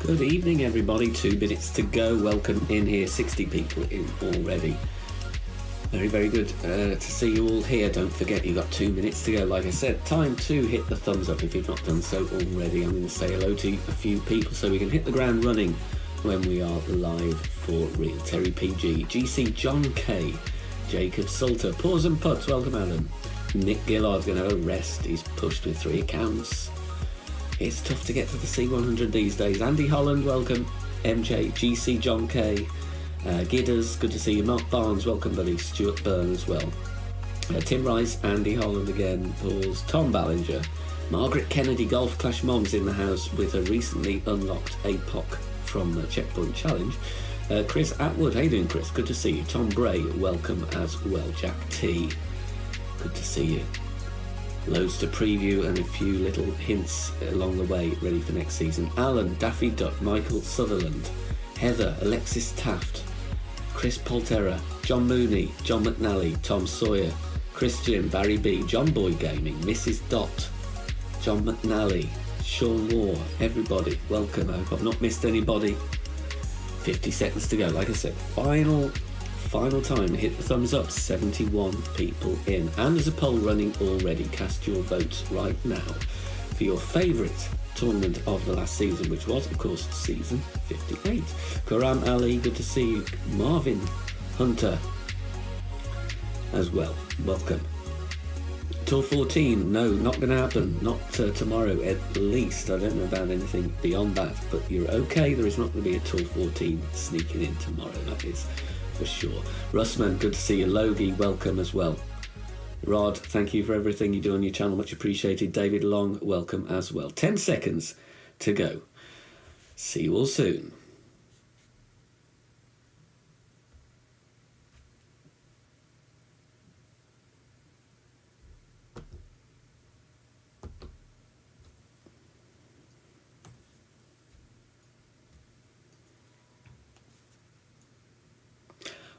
Good evening, everybody. 2 minutes to go. Welcome in here. 60 people in already. Very, very good to see you all here. Don't forget, you've got 2 minutes to go. Like I said, time to hit the thumbs up if you've not done so already. I'm going to say hello to a few people so we can hit the ground running when we are live for real. Terry PG, GC John K, Jacob Salter, Paws and Pups, welcome Adam. Nick Gillard's going to have a rest. He's pushed with 3 accounts. It's tough to get to the C100 these days. Andy Holland, welcome. MJ, GC John K, Gidders, good to see you. Mark Barnes, welcome buddy. Stuart Byrne as well. Tim Rice, Andy Holland again, Paws, Tom Ballinger, Margaret Kennedy, Golf Clash Moms in the house with a recently unlocked APOC from the Checkpoint Challenge. Chris Atwood, how you doing Chris? Good to see you. Tom Gray, welcome as well. Jack T, good to see you. Loads to preview and a few little hints along the way, ready for next season. Alan, Daffy Duck, Michael Sutherland, Heather, Alexis Taft, Chris Polterra, John Mooney, John McNally, Tom Sawyer, Christian, Barry B, John Boy Gaming, Mrs. Dot, John McNally, Sean Moore, everybody, welcome. I hope I've not missed anybody. 50 seconds to go. Like I said, final time, hit the thumbs up. 71 people in, and there's a poll running already. Cast your votes right now for your favourite tournament of the last season, which was of course season 58. Karam Ali, good to see you. Marvin Hunter as well, welcome. Tour 14, no, not going to happen, not tomorrow at least. I don't know about anything beyond that, but you're okay. There is not going to be a Tour 14 sneaking in tomorrow, that is for sure. Russman, good to see you. Logie, welcome as well. Rod, thank you for everything you do on your channel, much appreciated. David Long, welcome as well. 10 seconds to go. See you all soon.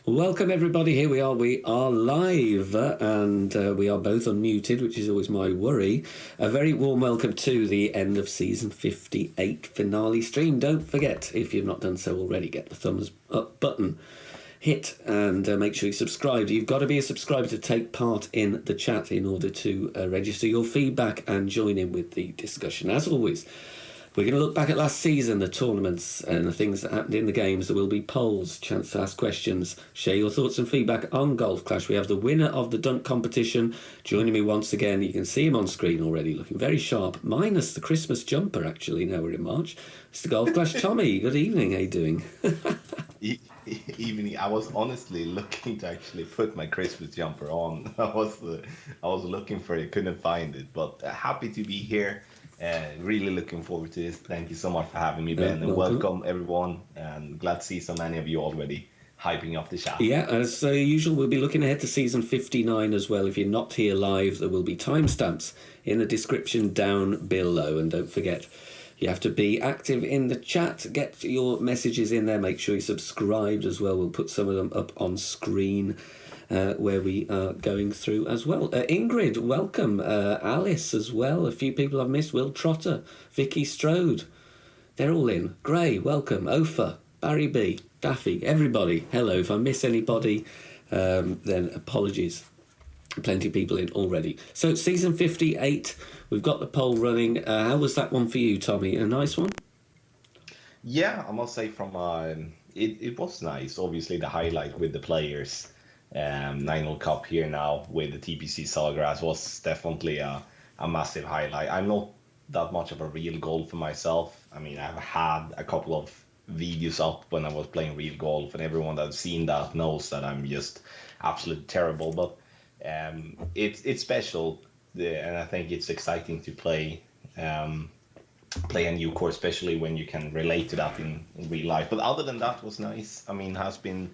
Welcome everybody, here we are live and we are both unmuted, which is always my worry. A very warm welcome to the end of season 58 finale stream. Don't forget, if you've not done so already, get the thumbs up button hit and make sure you subscribe. You've got to be a subscriber to take part in the chat in order to register your feedback and join in with the discussion. As always, we're going to look back at last season, the tournaments and the things that happened in the games. There will be polls, chance to ask questions, share your thoughts and feedback on Golf Clash. We have the winner of the dunk competition joining me once again. You can see him on screen already, looking very sharp, minus the Christmas jumper actually, now we're in March. It's the Golf Clash Tommy. Good evening, how you doing? Evening. I was honestly looking to actually put my Christmas jumper on. I was looking for it, couldn't find it, but happy to be here. Really looking forward to this. Thank you so much for having me, Ben, and welcome everyone. And glad to see so many of you already hyping up the chat. Yeah, as usual, we'll be looking ahead to season 59 as well. If you're not here live, there will be timestamps in the description down below. And don't forget, you have to be active in the chat. Get your messages in there. Make sure you're subscribed as well. We'll put some of them up on screen where we are going through as well. Ingrid, welcome. Alice as well. A few people I've missed. Will Trotter, Vicky Strode. They're all in. Gray, welcome. Ofa, Barry B, Daffy, everybody. Hello. If I miss anybody, then apologies. Plenty of people in already. So season 58, we've got the poll running. How was that one for you, Tommy? A nice one? Yeah, I must say it was nice. Obviously the highlight with the players. 9-hole Cup here now with the TPC SAWGRASS was definitely a massive highlight. I'm not that much of a real golfer myself. I mean, I've had a couple of videos up when I was playing real golf, and everyone that's seen that knows that I'm just absolutely terrible. But it's special, and I think it's exciting to play a new course, especially when you can relate to that in real life. But other than that, was nice. I mean, it has been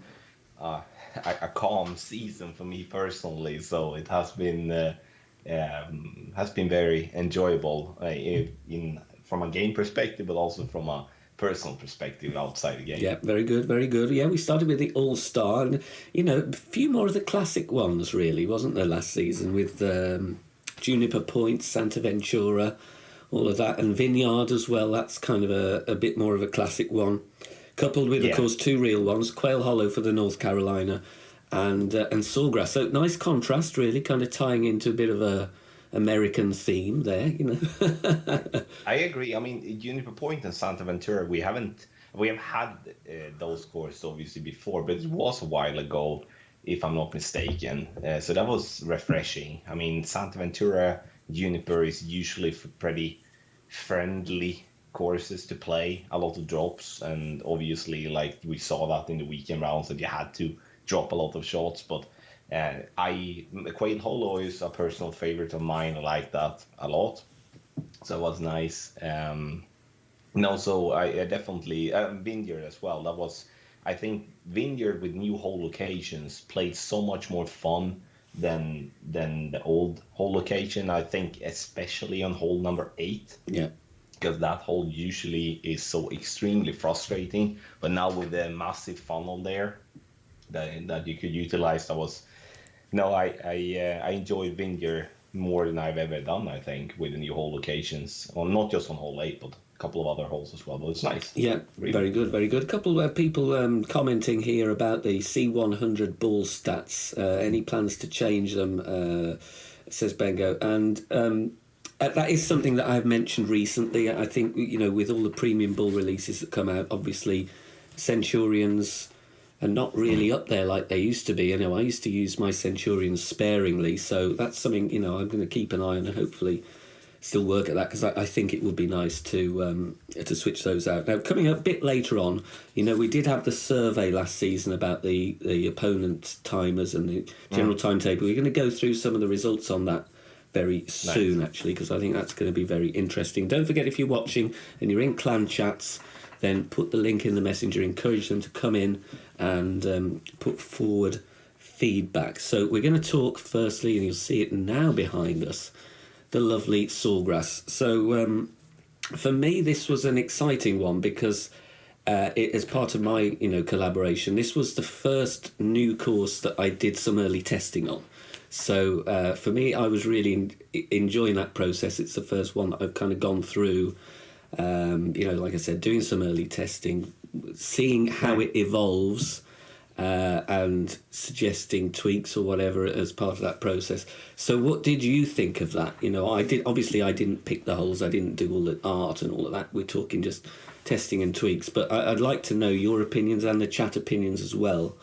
a calm season for me personally, so it has been very enjoyable from a game perspective, but also from a personal perspective outside the game. Yeah, very good, very good. Yeah, we started with the All-Star, and a few more of the classic ones, really, wasn't there, last season with Juniper Point, Santa Ventura, all of that, and Vineyard as well. That's kind of a bit more of a classic one, coupled with, of course, two real ones: Quail Hollow for the North Carolina, and Sawgrass. So nice contrast, really, kind of tying into a bit of a American theme there, you know. I agree. I mean, Juniper Point and Santa Ventura, we have had those courses obviously before, but it was a while ago, if I'm not mistaken. So that was refreshing. I mean, Santa Ventura, Juniper is usually pretty friendly courses to play, a lot of drops, and obviously, like we saw that in the weekend rounds, that you had to drop a lot of shots. But Quail Hollow is a personal favorite of mine. I like that a lot, so it was nice. And also, I definitely Vineyard as well. That was, I think, Vineyard with new hole locations played so much more fun than the old hole location. I think especially on hole number 8. Yeah. Because that hole usually is so extremely frustrating. But now with the massive funnel there that you could utilize, I enjoyed Vineyard more than I've ever done, I think, with the new hole locations. Well, not just on hole 8, but a couple of other holes as well. But it's nice. Yeah, really. Very good, very good. A couple of people commenting here about the C100 ball stats. Any plans to change them, says Bengo. And that is something that I've mentioned recently. I think, you know, with all the premium ball releases that come out, obviously Centurions are not really up there like they used to be. You know, I used to use my Centurions sparingly, so that's something, you know, I'm going to keep an eye on and hopefully still work at that, because I think it would be nice to switch those out. Now, coming up a bit later on, you know, we did have the survey last season about the opponent timers and the general timetable. We're going to go through some of the results on that very soon, actually, because I think that's going to be very interesting. Don't forget, if you're watching and you're in clan chats, then put the link in the messenger, encourage them to come in and put forward feedback. So we're going to talk firstly, and you'll see it now behind us, the lovely Sawgrass. So for me, this was an exciting one because as part of my collaboration, this was the first new course that I did some early testing on. So for me, I was really enjoying that process. It's the first one that I've kind of gone through, like I said, doing some early testing, seeing how it evolves, and suggesting tweaks or whatever as part of that process. So what did you think of that? I didn't pick the holes, I didn't do all the art and all of that. We're talking just testing and tweaks, but I'd like to know your opinions and the chat opinions as well.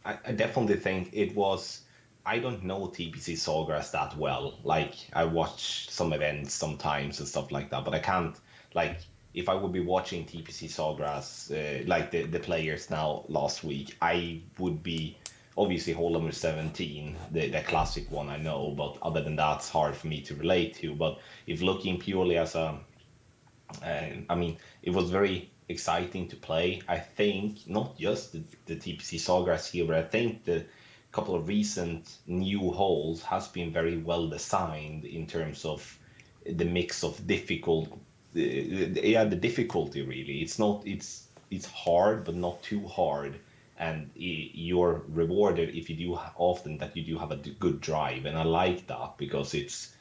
I definitely think it was... I don't know TPC Sawgrass that well. Like, I watch some events sometimes and stuff like that, but I can't, like, if I would be watching TPC Sawgrass, like the players now last week, I would be, obviously, hole number 17, the classic one, I know, but other than that, it's hard for me to relate to. But if looking purely as it was very exciting to play. I think, not just the TPC Sawgrass here, but I think the couple of recent new holes has been very well designed in terms of the mix of the difficulty, really. It's hard, but not too hard, and you're rewarded if you do often that you do have a good drive, and I like that because it's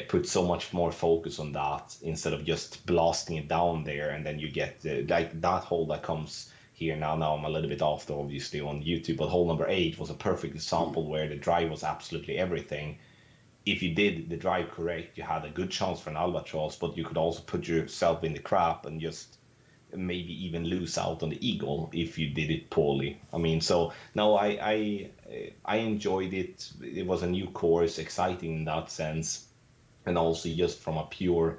put so much more focus on that instead of just blasting it down there, and then you get like that hole that comes here now I'm a little bit after, obviously, on YouTube, but hole number 8 was a perfect example where the drive was absolutely everything. If you did the drive correct, you had a good chance for an albatross, but you could also put yourself in the crap and just maybe even lose out on the eagle if you did it poorly. So no, I enjoyed it. It was a new course, exciting in that sense, and also just from a pure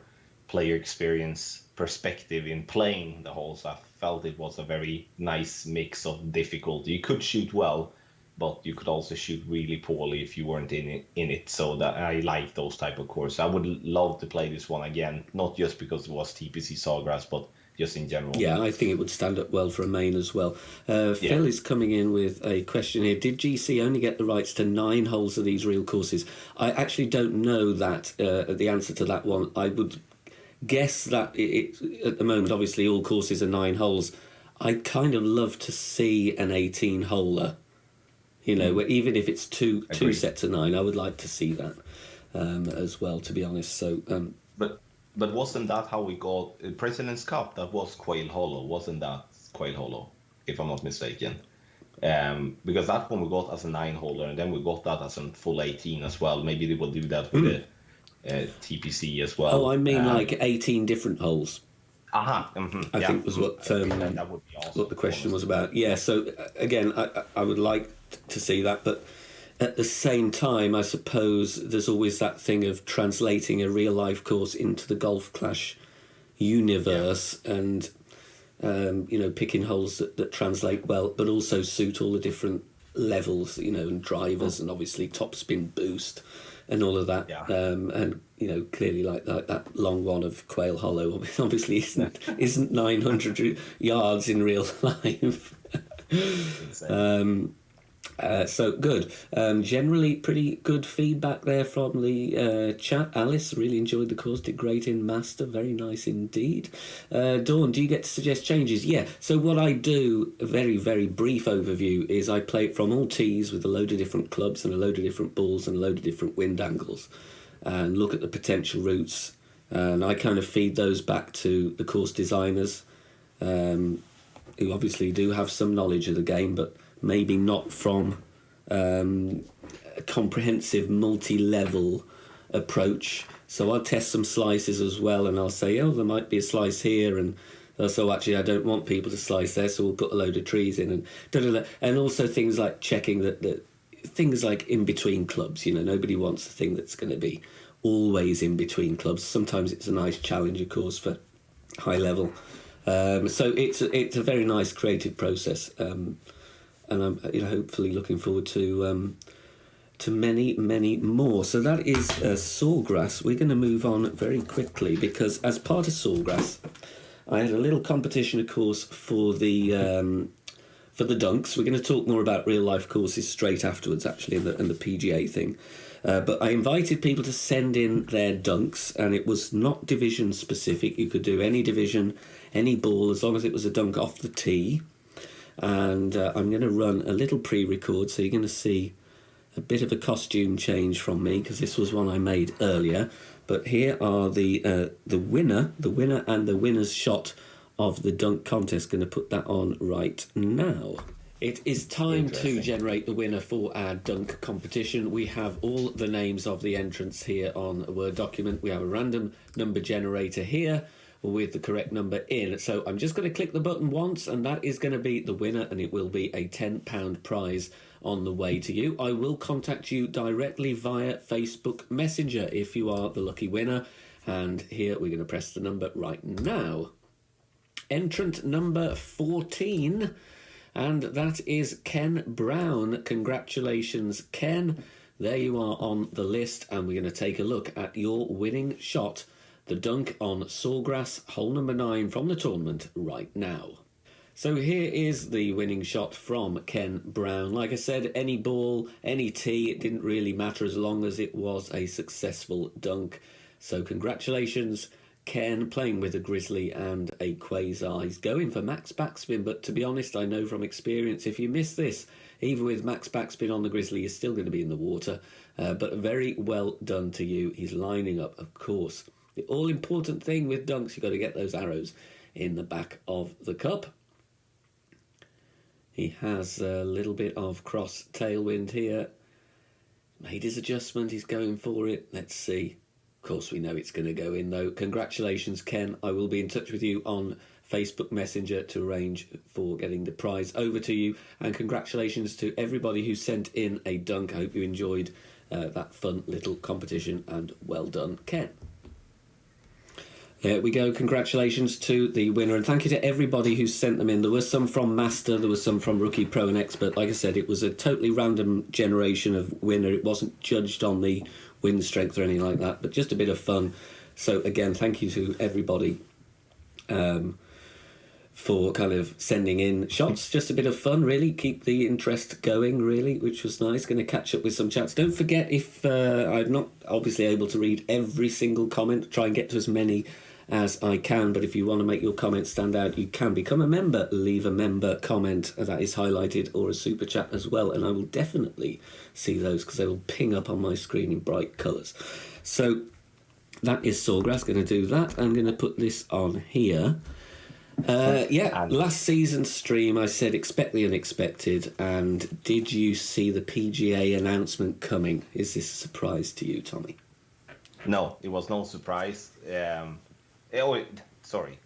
player experience perspective in playing the holes, I felt it was a very nice mix of difficulty. You could shoot well, but you could also shoot really poorly if you weren't in it. So that I like those type of courses. I would love to play this one again, not just because it was TPC Sawgrass, but just in general. Yeah, I think it would stand up well for a main as well. Phil is coming in with a question here. Did GC only get the rights to 9 holes of these real courses? I actually don't know that, the answer to that one. I would guess that it at the moment, obviously, all courses are 9 holes. I'd kind of love to see an 18-holer. Where even if it's two sets of 9, I would like to see that as well, to be honest. So, but But wasn't that how we got President's Cup? That was Quail Hollow, wasn't that Quail Hollow? If I'm not mistaken. Because that one we got as a 9-holer, and then we got that as a full 18 as well. Maybe they will do that with the TPC as well. Oh, I mean like 18 different holes. I think was what that would be awesome, what the question was about. Yeah, so again, I would like to see that, but at the same time, I suppose there's always that thing of translating a real life course into the Golf Clash universe, and picking holes that translate well, but also suit all the different levels, and drivers, and obviously topspin boost and all of that. Yeah. And clearly like that long one of Quail Hollow obviously isn't 900 yards in real life. So good. Generally pretty good feedback there from the chat. Alice really enjoyed the course, did great in Master, very nice indeed. Dawn, do you get to suggest changes? Yeah, so what I do, a very, very brief overview, is I play it from all tees with a load of different clubs and a load of different balls and a load of different wind angles, and look at the potential routes, and I kind of feed those back to the course designers, who obviously do have some knowledge of the game, but maybe not from a comprehensive multi-level approach. So I'll test some slices as well, and I'll say, there might be a slice here, and so actually I don't want people to slice there, so we'll put a load of trees in, and da-da-da. And also things like checking that things like in between clubs. Nobody wants a thing that's going to be always in between clubs. Sometimes it's a nice challenge, of course, for high level. So it's a very nice creative process. And I'm hopefully looking forward to many, many more. So that is Sawgrass. We're going to move on very quickly, because as part of Sawgrass, I had a little competition, of course, for the dunks. We're going to talk more about real life courses straight afterwards, actually, and the PGA thing. But I invited people to send in their dunks, and it was not division specific. You could do any division, any ball, as long as it was a dunk off the tee. And I'm going to run a little pre-record, so you're going to see a bit of a costume change from me, because this was one I made earlier. But here are the winner and the winner's shot of the dunk contest. Going to put that on right now. It is time to generate the winner for our dunk competition. We have all the names of the entrants here on a Word document. We have a random number generator here with the correct number in. So I'm just going to click the button once, and that is going to be the winner, and it will be a £10 prize on the way to you. I will contact you directly via Facebook Messenger if you are the lucky winner. And here we're going to press the number right now. Entrant number 14, and that is Ken Brown. Congratulations, Ken. There you are on the list, and we're going to take a look at your winning shot, the dunk on Sawgrass, hole number 9 from the tournament right now. So here is the winning shot from Ken Brown. Like I said, any ball, any tee, it didn't really matter as long as it was a successful dunk. So congratulations, Ken, playing with a Grizzly and a Quasar. He's going for max backspin, but to be honest, I know from experience, if you miss this, even with max backspin on the Grizzly, you're still going to be in the water. But very well done to you. He's lining up, of course. The all-important thing with dunks, you've got to get those arrows in the back of the cup. He has a little bit of cross tailwind here. Made his adjustment, he's going for it. Let's see. Of course, we know it's going to go in, though. Congratulations, Ken. I will be in touch with you on Facebook Messenger to arrange for getting the prize over to you. And congratulations to everybody who sent in a dunk. I hope you enjoyed that fun little competition, and well done, Ken. There we go. Congratulations to the winner, and thank you to everybody who sent them in. There were some from Master, there was some from Rookie, Pro and Expert. Like I said, it was a totally random generation of winner. It wasn't judged on the wind strength or anything like that, but just a bit of fun. So again, thank you to everybody for kind of sending in shots. Just a bit of fun, really. Keep the interest going, really, which was nice. Going to catch up with some chats. Don't forget, if I'm not obviously able to read every single comment, try and get to as many as I can, but if you want to make your comments stand out, you can become a member. Leave a member comment that is highlighted, or a super chat as well, and I will definitely see those because they will ping up on my screen in bright colours. So that is Sawgrass. Going to do that. I'm going to put this on here. Last season's stream, I said expect the unexpected. And did you see the PGA announcement coming? Is this a surprise to you, Tommy? No, it was no surprise. Sorry.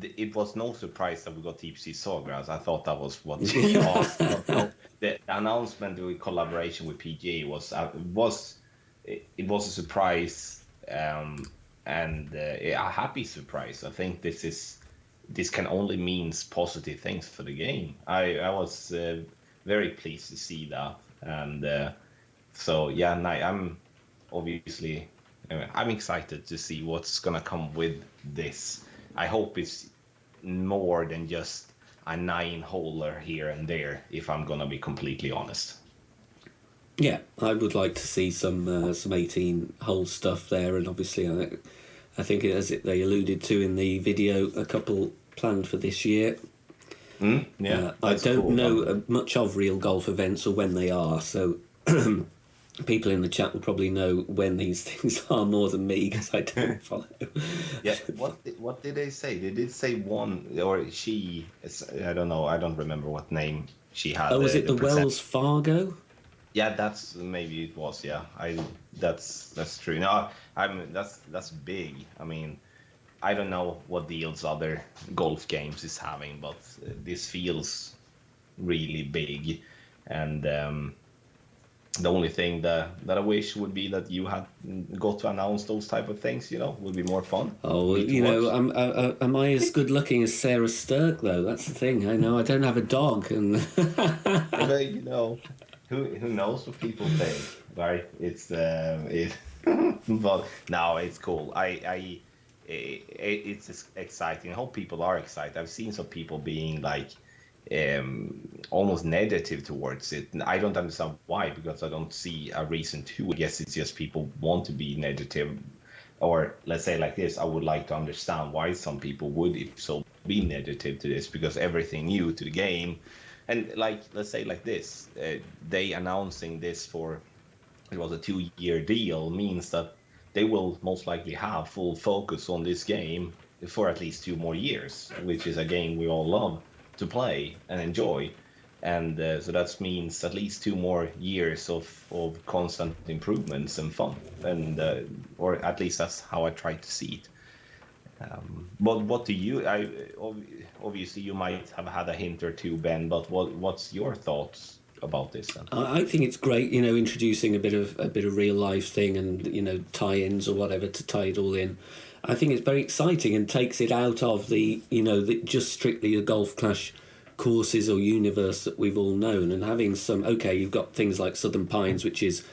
It was no surprise that we got TPC Sawgrass. I thought that was what you asked. But no, the announcement with collaboration with PGA was a surprise, and a happy surprise. I think this can only means positive things for the game. I was very pleased to see that, and I'm obviously I'm excited to see what's gonna come with this. I hope it's more than just a 9-holer here and there, if I'm gonna be completely honest. Yeah, I would like to see some 18-hole stuff there, and obviously I think they alluded to in the video, a couple planned for this year. I don't know much of real golf events or when they are, so people in the chat will probably know when these things are more than me, because I don't follow. Yeah, what did they say? They did say one, or she, I don't know, I don't remember what name she had. Oh, was it the Wells Fargo? Yeah, that's maybe it was. Yeah, that's true. No, that's big. I mean, I don't know what deals other golf games is having, but this feels really big, and the only thing that I wish would be that you had got to announce those type of things. Would be more fun. Oh, am I as good looking as Sarah Stirk though? That's the thing. I know I don't have a dog, and who knows what people think, right? It's but no, it's cool. It's exciting. I hope people are excited. I've seen some people being like almost negative towards it, and I don't understand why, because I don't see a reason to. I guess it's just people want to be negative, or let's say like this, I would like to understand why some people would, if so, be negative to this, because everything new to the game. And like, let's say like this, they announcing this for, it was a 2-year deal, means that they will most likely have full focus on this game for at least 2 more years, which is a game we all love to play and enjoy. And so that means at least 2 more years of constant improvements and fun, and or at least that's how I try to see it. But what do you? Obviously you might have had a hint or two, Ben. But what's your thoughts about this then? I think it's great, introducing a bit of real life thing, and tie-ins or whatever to tie it all in. I think it's very exciting and takes it out of the just strictly the Golf Clash courses or universe that we've all known, and having some. Okay, you've got things like Southern Pines, which is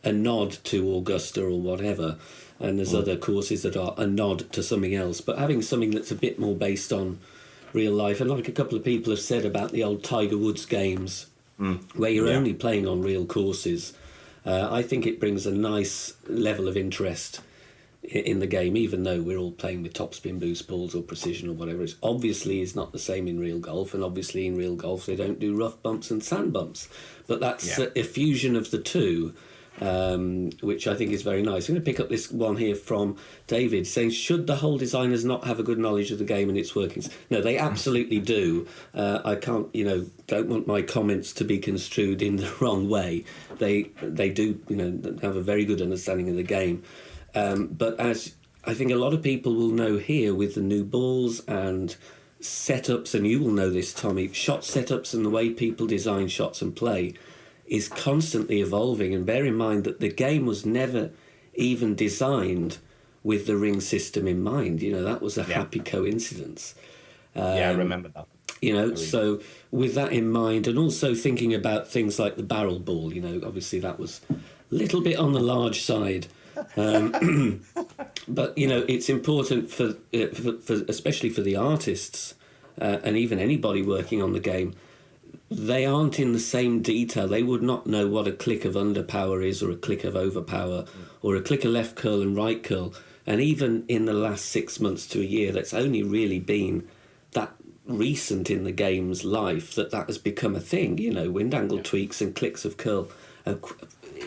a nod to Augusta or whatever. And there's other courses that are a nod to something else, but having something that's a bit more based on real life, and like a couple of people have said about the old Tiger Woods games, where you're only playing on real courses, I think it brings a nice level of interest in the game, even though we're all playing with topspin boost balls or precision or whatever. It's obviously is not the same in real golf, and obviously in real golf they don't do rough bumps and sand bumps, but that's a fusion of the two. Which I think is very nice. I'm going to pick up this one here from David saying, should the whole designers not have a good knowledge of the game and its workings? No, they absolutely do. I can't, don't want my comments to be construed in the wrong way. They do, have a very good understanding of the game. But as I think a lot of people will know here with the new balls and setups, and you will know this, Tommy, shot setups and the way people design shots and play is constantly evolving. And bear in mind that the game was never even designed with the ring system in mind. That was a happy coincidence. I remember that. So with that in mind, and also thinking about things like the barrel ball, obviously that was a little bit on the large side. But, it's important for especially for the artists and even anybody working on the game. They aren't in the same detail. They would not know what a click of underpower is, or a click of overpower, or a click of left curl and right curl. And even in the last 6 months to a year, that's only really been that recent in the game's life that has become a thing. Wind angle tweaks and clicks of curl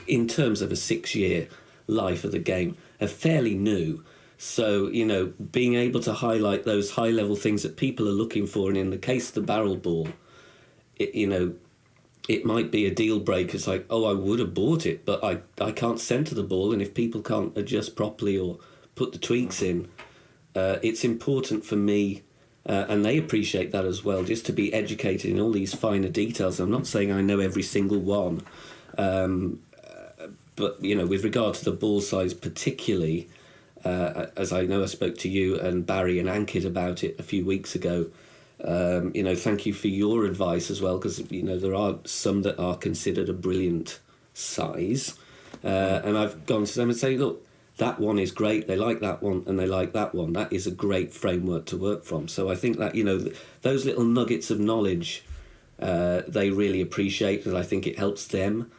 in terms of a 6-year life of the game. are fairly new. So, you know, being able to highlight those high-level things that people are looking for, and in the case of the barrel ball, you know, it might be a deal breaker. It's like, oh, I would have bought it, but I can't centre the ball, and if people can't adjust properly or put the tweaks in, it's important for me, and they appreciate that as well, just to be educated in all these finer details. I'm not saying I know every single one, but, you know, with regard to the ball size particularly, as I know I spoke to you and Barry and Ankit about it a few weeks ago, you know, thank you for your advice as well, because, you know, there are some that are considered a brilliant size, and I've gone to them and say, look, that one is great, they like that one, and they like that one. That is a great framework to work from. So I think that, you know, those little nuggets of knowledge, they really appreciate, and I think it helps them,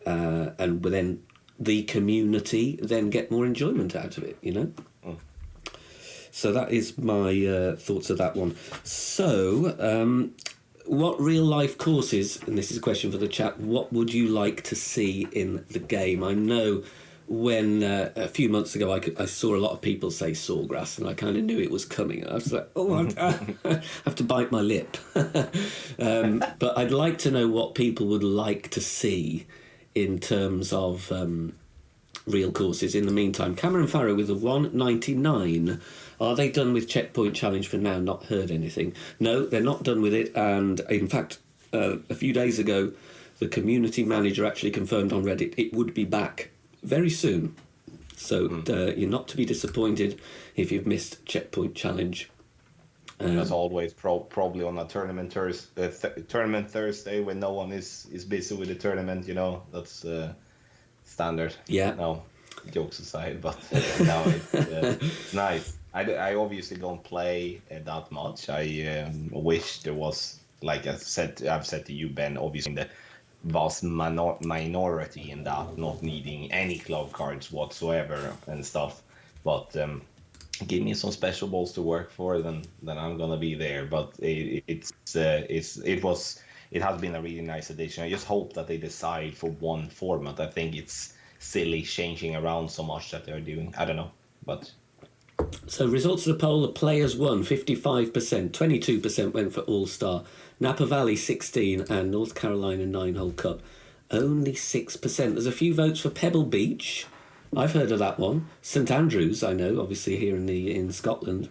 and then the community then get more enjoyment out of it, you know? So that is my thoughts of that one. So, what real-life courses, and this is a question for the chat, what would you like to see in the game? I know when a few months ago I saw a lot of people say Sawgrass, and I kind of knew it was coming. I was like, oh, I have to bite my lip. But I'd like to know what people would like to see in terms of real courses. In the meantime, Cameron Farrow with a 199. Are they done with Checkpoint Challenge for now? Not heard anything. No, they're not done with it. And in fact, a few days ago, the community manager actually confirmed on Reddit it would be back very soon. So you're not to be disappointed if you've missed Checkpoint Challenge. As always, probably on a tournament Thursday when no one is busy with the tournament. You know, that's standard. Yeah. No, jokes aside, but no, it's nice. I obviously don't play that much. I wish there was, like I've said to you, Ben, obviously the vast minority in that, not needing any club cards whatsoever and stuff. But give me some special balls to work for, then I'm gonna be there. But it has been a really nice addition. I just hope that they decide for one format. I think it's silly changing around so much that they're doing. I don't know, but. So results of the poll: the players won 55%, 22% went for All-Star, Napa Valley 16, and North Carolina 9-hole cup only 6%. There's a few votes for Pebble Beach. I've heard of that one. St Andrews, I know, obviously here in Scotland.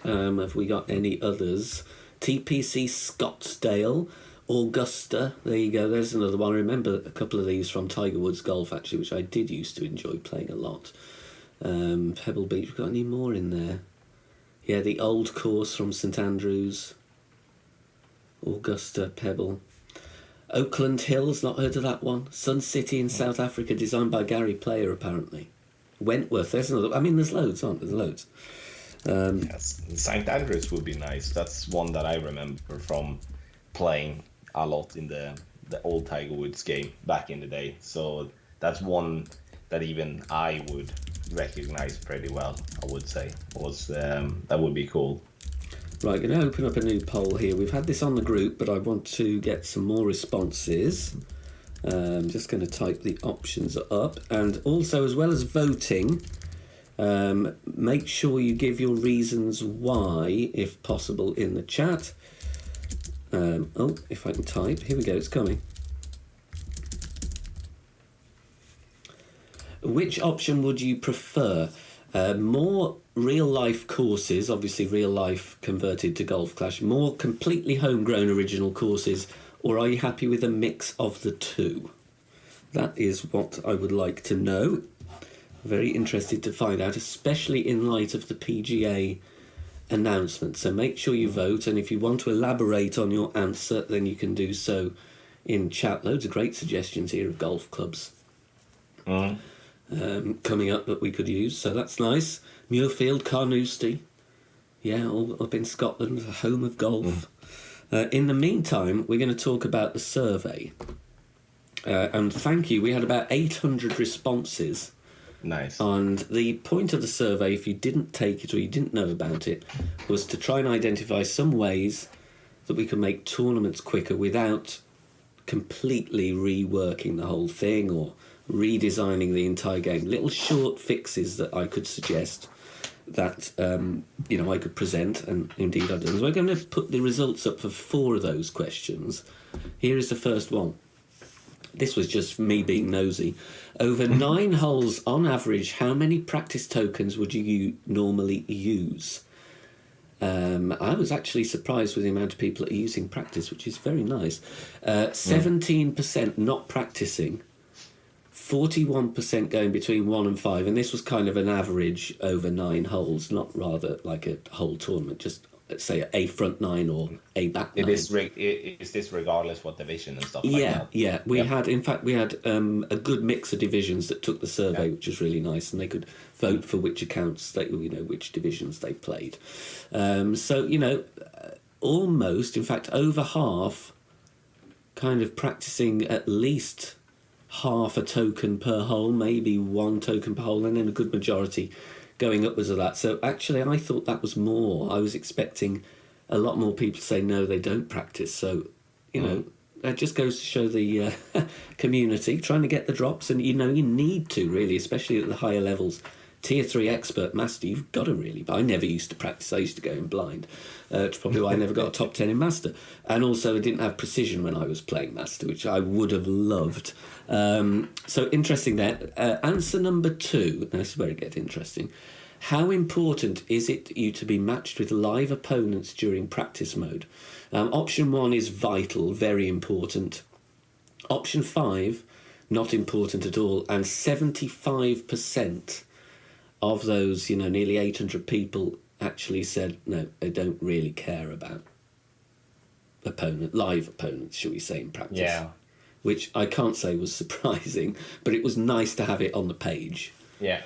Have we got any others? TPC Scottsdale, Augusta. There you go. There's another one. I remember a couple of these from Tiger Woods Golf actually, which I did used to enjoy playing a lot. Pebble Beach. We've got any more in there? Yeah, the old course from St Andrews, Augusta, Pebble. Oakland Hills, not heard of that one. Sun City in South Africa, designed by Gary Player, apparently. Wentworth, there's another. I mean, there's loads, aren't there? There's loads. Yes, St Andrews would be nice. That's one that I remember from playing a lot in the old Tiger Woods game back in the day. So that's one that even I would recognize pretty well, I would say. That would be cool. Right, going to open up a new poll here. We've had this on the group, but I want to get some more responses. I'm just going to type the options up. And also, as well as voting, make sure you give your reasons why, if possible, in the chat. If I can type. Here we go, it's coming. Which option would you prefer? More real-life courses, obviously real-life converted to Golf Clash, more completely homegrown original courses, or are you happy with a mix of the two? That is what I would like to know. Very interested to find out, especially in light of the PGA announcement. So make sure you vote, and if you want to elaborate on your answer, then you can do so in chat. Loads of great suggestions here of golf clubs. Coming up that we could use, so that's nice. Muirfield, Carnoustie, yeah, all up in Scotland, the home of golf. In the meantime, we're going to talk about the survey. And thank you, we had about 800 responses. Nice. And the point of the survey, if you didn't take it or you didn't know about it, was to try and identify some ways that we can make tournaments quicker without completely reworking the whole thing or redesigning the entire game. Little short fixes that I could suggest that I could present, and indeed I do. So we're going to put the results up for 4 of those questions. Here is the first one. This was just me being nosy. Over 9 holes on average, how many practice tokens would you normally use? I was actually surprised with the amount of people that are using practice, which is very nice. 17% not practicing, 41% going between 1 and 5, and this was kind of an average over 9 holes, not rather like a whole tournament, just let's say a front 9 or a back 9. Is this regardless what division and stuff like that? Yeah. We had a good mix of divisions that took the survey, which was really nice, and they could vote for which accounts which divisions they played. Almost, in fact, over half, kind of practicing at least half a token per hole, maybe 1 token per hole, and then a good majority going upwards of that. So actually I thought that was more. I was expecting a lot more people to say no, they don't practice. So, that just goes to show the community trying to get the drops, and you need to really, especially at the higher levels. Tier 3 expert master, you've got to really, but I never used to practice. I used to go in blind. It's probably why I never got a top 10 in master. And also I didn't have precision when I was playing master, which I would have loved. So interesting there. Answer number 2, now this is where it gets interesting. How important is it you to be matched with live opponents during practice mode? Option 1 is vital, very important. Option 5, not important at all. And 75% of those, nearly 800 people actually said no, they don't really care about live opponents, shall we say, in practice. Yeah. Which I can't say was surprising, but it was nice to have it on the page. Yeah.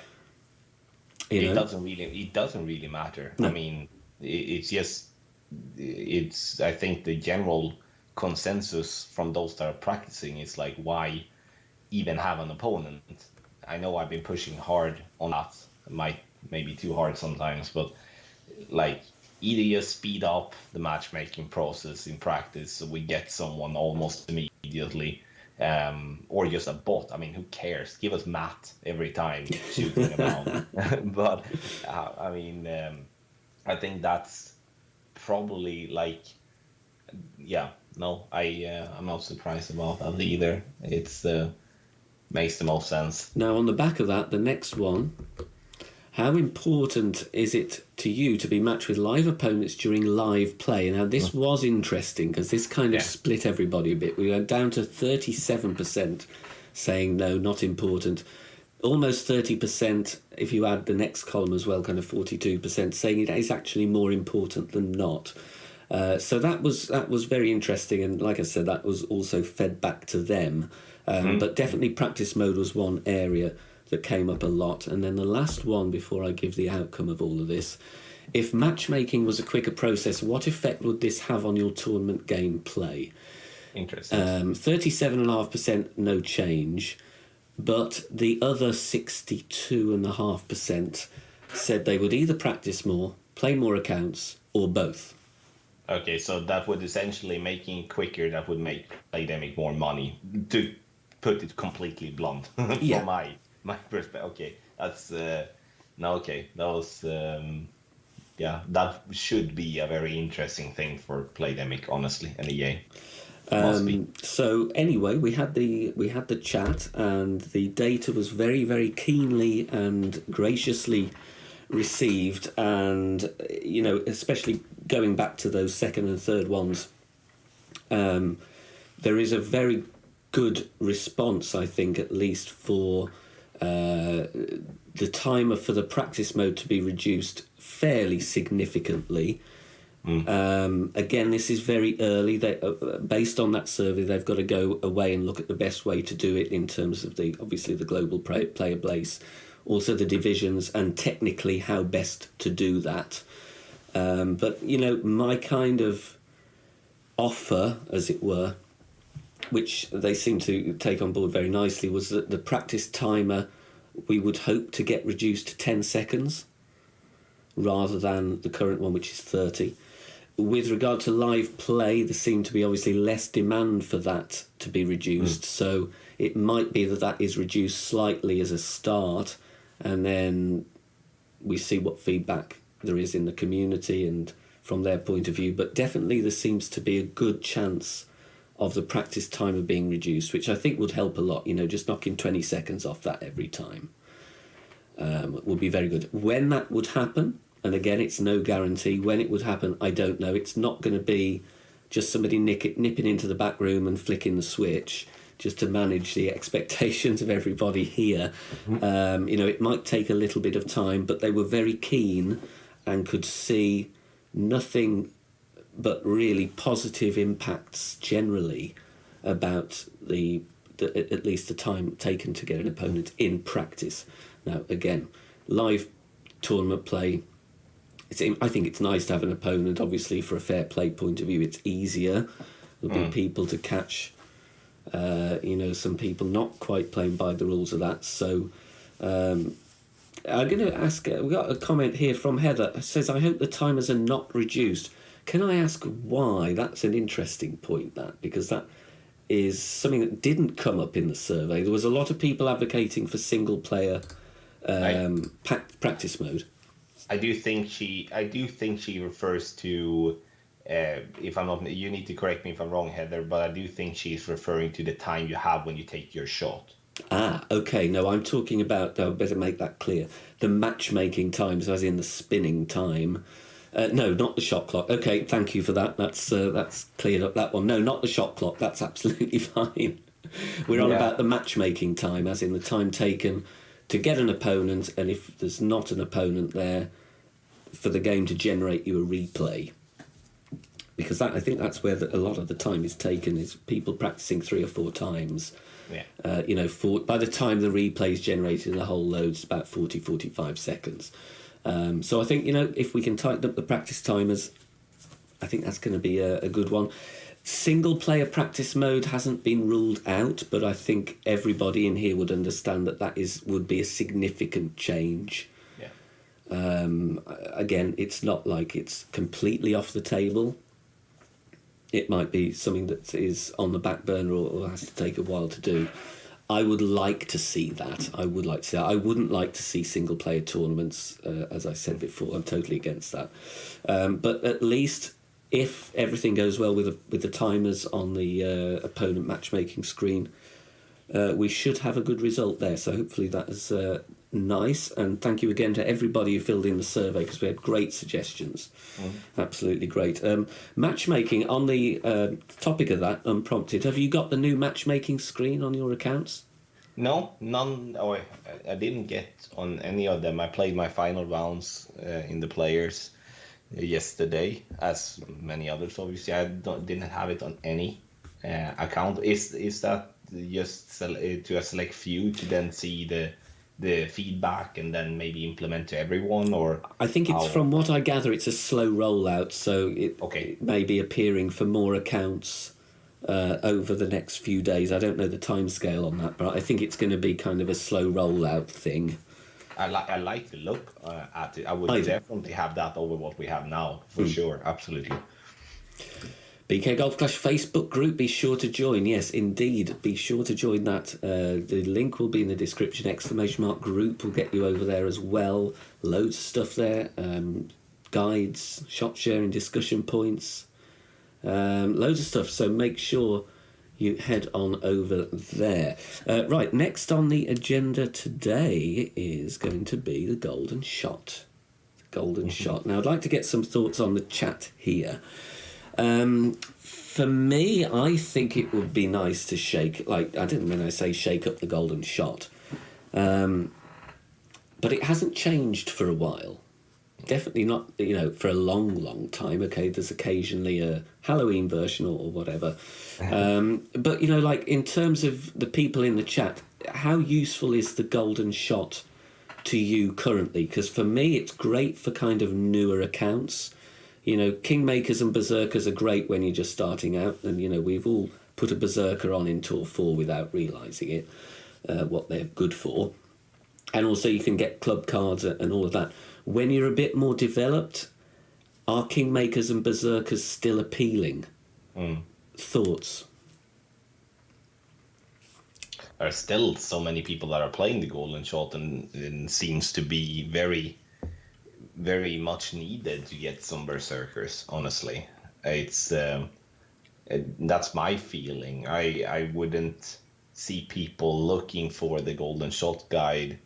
It doesn't really matter. No. I mean, it's just, I think the general consensus from those that are practicing is like, why even have an opponent? I know I've been pushing hard on that. Maybe too hard sometimes, but like either just speed up the matchmaking process in practice so we get someone almost immediately, or just a bot. I mean, who cares? Give us Matt every time shooting around. But I think that's probably like, I'm not surprised about that either. It's makes the most sense. Now on the back of that, the next one. How important is it to you to be matched with live opponents during live play? Now, this was interesting because this kind of split everybody a bit. We went down to 37% saying no, not important. Almost 30%, if you add the next column as well, kind of 42%, saying it is actually more important than not. So that was very interesting. And like I said, that was also fed back to them. But definitely practice mode was one area that came up a lot. And then the last one before I give the outcome of all of this, if matchmaking was a quicker process, what effect would this have on your tournament gameplay? Interesting. 37.5% no change, but the other 62.5% said they would either practice more, play more accounts, or both. Okay, so that would essentially, making it quicker, that would make Playdemic more money, to put it completely blunt. Yeah. From my perspective. Okay, that's that was that should be a very interesting thing for Playdemic, honestly, and EA. So anyway, we had the chat, and the data was very, very keenly and graciously received, and especially going back to those second and third ones, there is a very good response, I think, at least for the timer for the practice mode to be reduced fairly significantly. Again, this is very early. Based on that survey, they've got to go away and look at the best way to do it in terms of obviously the global player base, also the divisions, and technically how best to do that. But my kind of offer, as it were, which they seem to take on board very nicely, was that the practice timer we would hope to get reduced to 10 seconds rather than the current one, which is 30. with regard to live play, there seemed to be obviously less demand for that to be reduced. So it might be that that is reduced slightly as a start, and then we see what feedback there is in the community and from their point of view. But definitely there seems to be a good chance of the practice timer being reduced, which I think would help a lot. Just knocking 20 seconds off that every time would be very good. When that would happen, and again, it's no guarantee. When it would happen, I don't know. It's not going to be just somebody nipping into the back room and flicking the switch just to manage the expectations of everybody here. It might take a little bit of time, but they were very keen and could see nothing but really positive impacts generally about at least the time taken to get an opponent in practice. Now, again, live tournament play, I think it's nice to have an opponent. Obviously, for a fair play point of view, it's easier. There'll be people to catch, some people not quite playing by the rules of that. So I'm going to ask, we got a comment here from Heather. It says, I hope the timers are not reduced. Can I ask why? That's an interesting point, because that is something that didn't come up in the survey. There was a lot of people advocating for single player practice mode. I do think she refers to, if I'm not, you need to correct me if I'm wrong, Heather, but I do think she's referring to the time you have when you take your shot. Okay. No, I'm talking about, I better make that clear, the matchmaking times, as in the spinning time. No, not the shot clock. Okay, thank you for that. That's cleared up that one. No, not the shot clock. That's absolutely fine. We're on about the matchmaking time, as in the time taken to get an opponent, and if there's not an opponent there, for the game to generate you a replay. Because I think that's where a lot of the time is taken, is people practicing 3 or 4 times. Yeah. By the time the replay is generated in the whole load, it's about 40, 45 seconds. So I think, if we can tighten up the practice timers, I think that's going to be a good one. Single player practice mode hasn't been ruled out, but I think everybody in here would understand that would be a significant change. Yeah. Again, it's not like it's completely off the table. It might be something that is on the back burner or has to take a while to do. I would like to see that. I wouldn't like to see single player tournaments, as I said before. I'm totally against that. But at least, if everything goes well with the timers on the opponent matchmaking screen, we should have a good result there. So hopefully that is nice. And thank you again to everybody who filled in the survey, because we had great suggestions. Absolutely great. Matchmaking, on the topic of that, unprompted, have you got the new matchmaking screen on your accounts? No, none. Oh, I didn't get on any of them. I played my final rounds in the players yesterday, as many others. Obviously, I didn't have it on any account. Is that just to a select few to then see the feedback and then maybe implement to everyone? Or I think it's, from what I gather, it's a slow rollout, so it may be appearing for more accounts over the next few days. I don't know the timescale on that, but I think it's going to be kind of a slow rollout thing. I like the look at it. I would definitely have that over what we have now, for sure. Absolutely. BK Golf Clash Facebook group, be sure to join. Yes, indeed, be sure to join that. The link will be in the description. ! Group will get you over there as well. Loads of stuff there. Guides, shot sharing, discussion points. Loads of stuff. So make sure you head on over there. Right, next on the agenda today is going to be the golden shot. Shot. Now, I'd like to get some thoughts on the chat here. For me, I think it would be nice to shake up the golden shot. But it hasn't changed for a while. Definitely not, for a long, long time. Okay, there's occasionally a Halloween version or whatever. But, in terms of the people in the chat, how useful is the golden shot to you currently? Because for me, it's great for kind of newer accounts. Kingmakers and Berserkers are great when you're just starting out. And, we've all put a Berserker on in Tour 4 without realising it, what they're good for. And also you can get club cards and all of that. When you're a bit more developed, Are Kingmakers and Berserkers still appealing? Thoughts? There are still so many people that are playing the golden shot, and it seems to be very, very much needed to get some berserkers. Honestly, it's that's my feeling. I wouldn't see people looking for the golden shot guide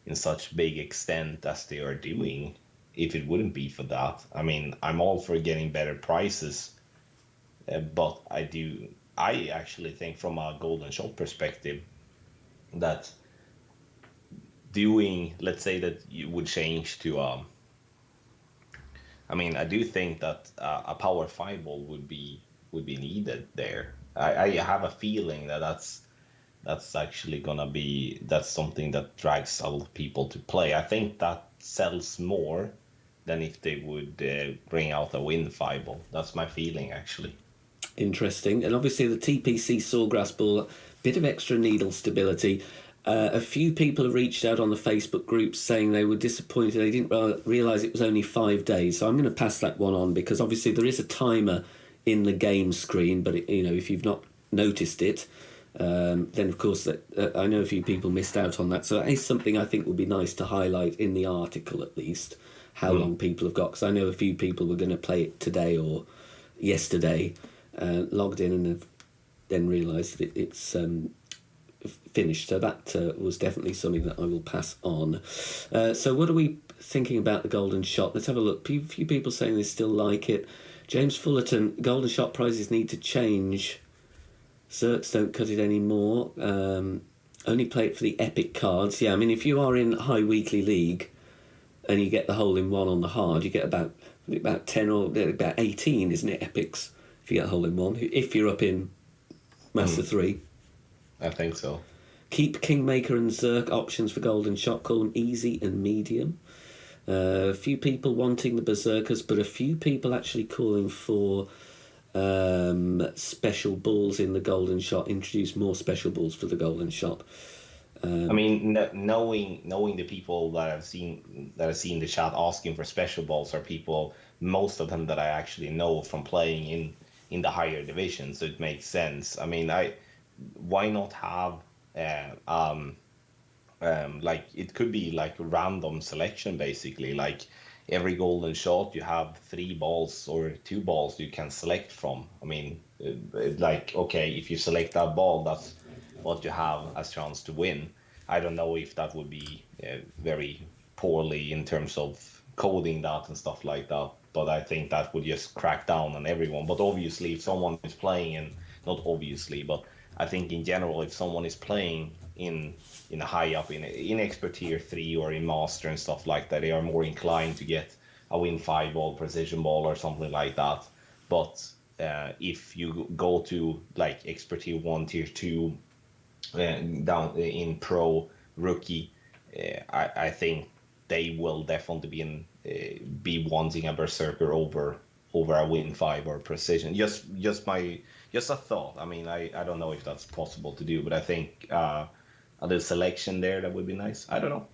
in such big extent as they are doing if it wouldn't be for that. I mean, I'm all for getting better prices, but I actually think from a golden shot perspective that doing, let's say that you would change to I mean, I do think that a power fireball would be needed there. I have a feeling that that's actually gonna be, that's something that drags a lot of people to play. I think that sells more than if they would bring out a wind fireball. That's my feeling, actually. Interesting. And obviously the TPC Sawgrass ball, bit of extra needle stability. A few people have reached out on the Facebook groups saying they were disappointed. They didn't realise it was only 5 days. So I'm going to pass that one on, because obviously there is a timer in the game screen, but if you've not noticed it, then of course I know a few people missed out on that. So that is something I think would be nice to highlight in the article, at least, how long people have got. Because I know a few people were going to play it today or yesterday, logged in and have then realised that it's finished. So that was definitely something that I will pass on. So what are we thinking about the golden shot? Let's have a look. A few people saying they still like it. James Fullerton, golden shot prizes need to change. Zerks don't cut it anymore. Only play it for the epic cards. Yeah, I mean, if you are in high weekly league and you get the hole in one on the hard, you get about 10 or about 18, isn't it, epics, if you get a hole in one, if you're up in Master 3. I think so. Keep Kingmaker and Zerk options for golden shot. Call them easy and medium. A few people wanting the Berserkers, but a few people actually calling for special balls in the golden shot. Introduce more special balls for the golden shot. I mean, knowing the people that I've seen the chat asking for special balls are people, most of them that I actually know from playing in the higher divisions. So it makes sense. I mean, why not have like, it could be like a random selection, basically. Like, every golden shot you have 3 balls or 2 balls you can select from. I mean, like, okay, if you select that ball, that's what you have as chance to win. I don't know if that would be very poorly in terms of coding that and stuff like that, but I think that would just crack down on everyone. But obviously, if someone is playing, and not obviously, but I think in general, if someone is playing in a high up in expert tier 3 or in master and stuff like that, they are more inclined to get a win 5 ball, precision ball, or something like that. But if you go to like expert tier 1, tier 2, down in pro, rookie, I think they will definitely be wanting a berserker over a win 5 or precision. Just a thought. I mean, I don't know if that's possible to do, but I think a little selection there, that would be nice. I don't know.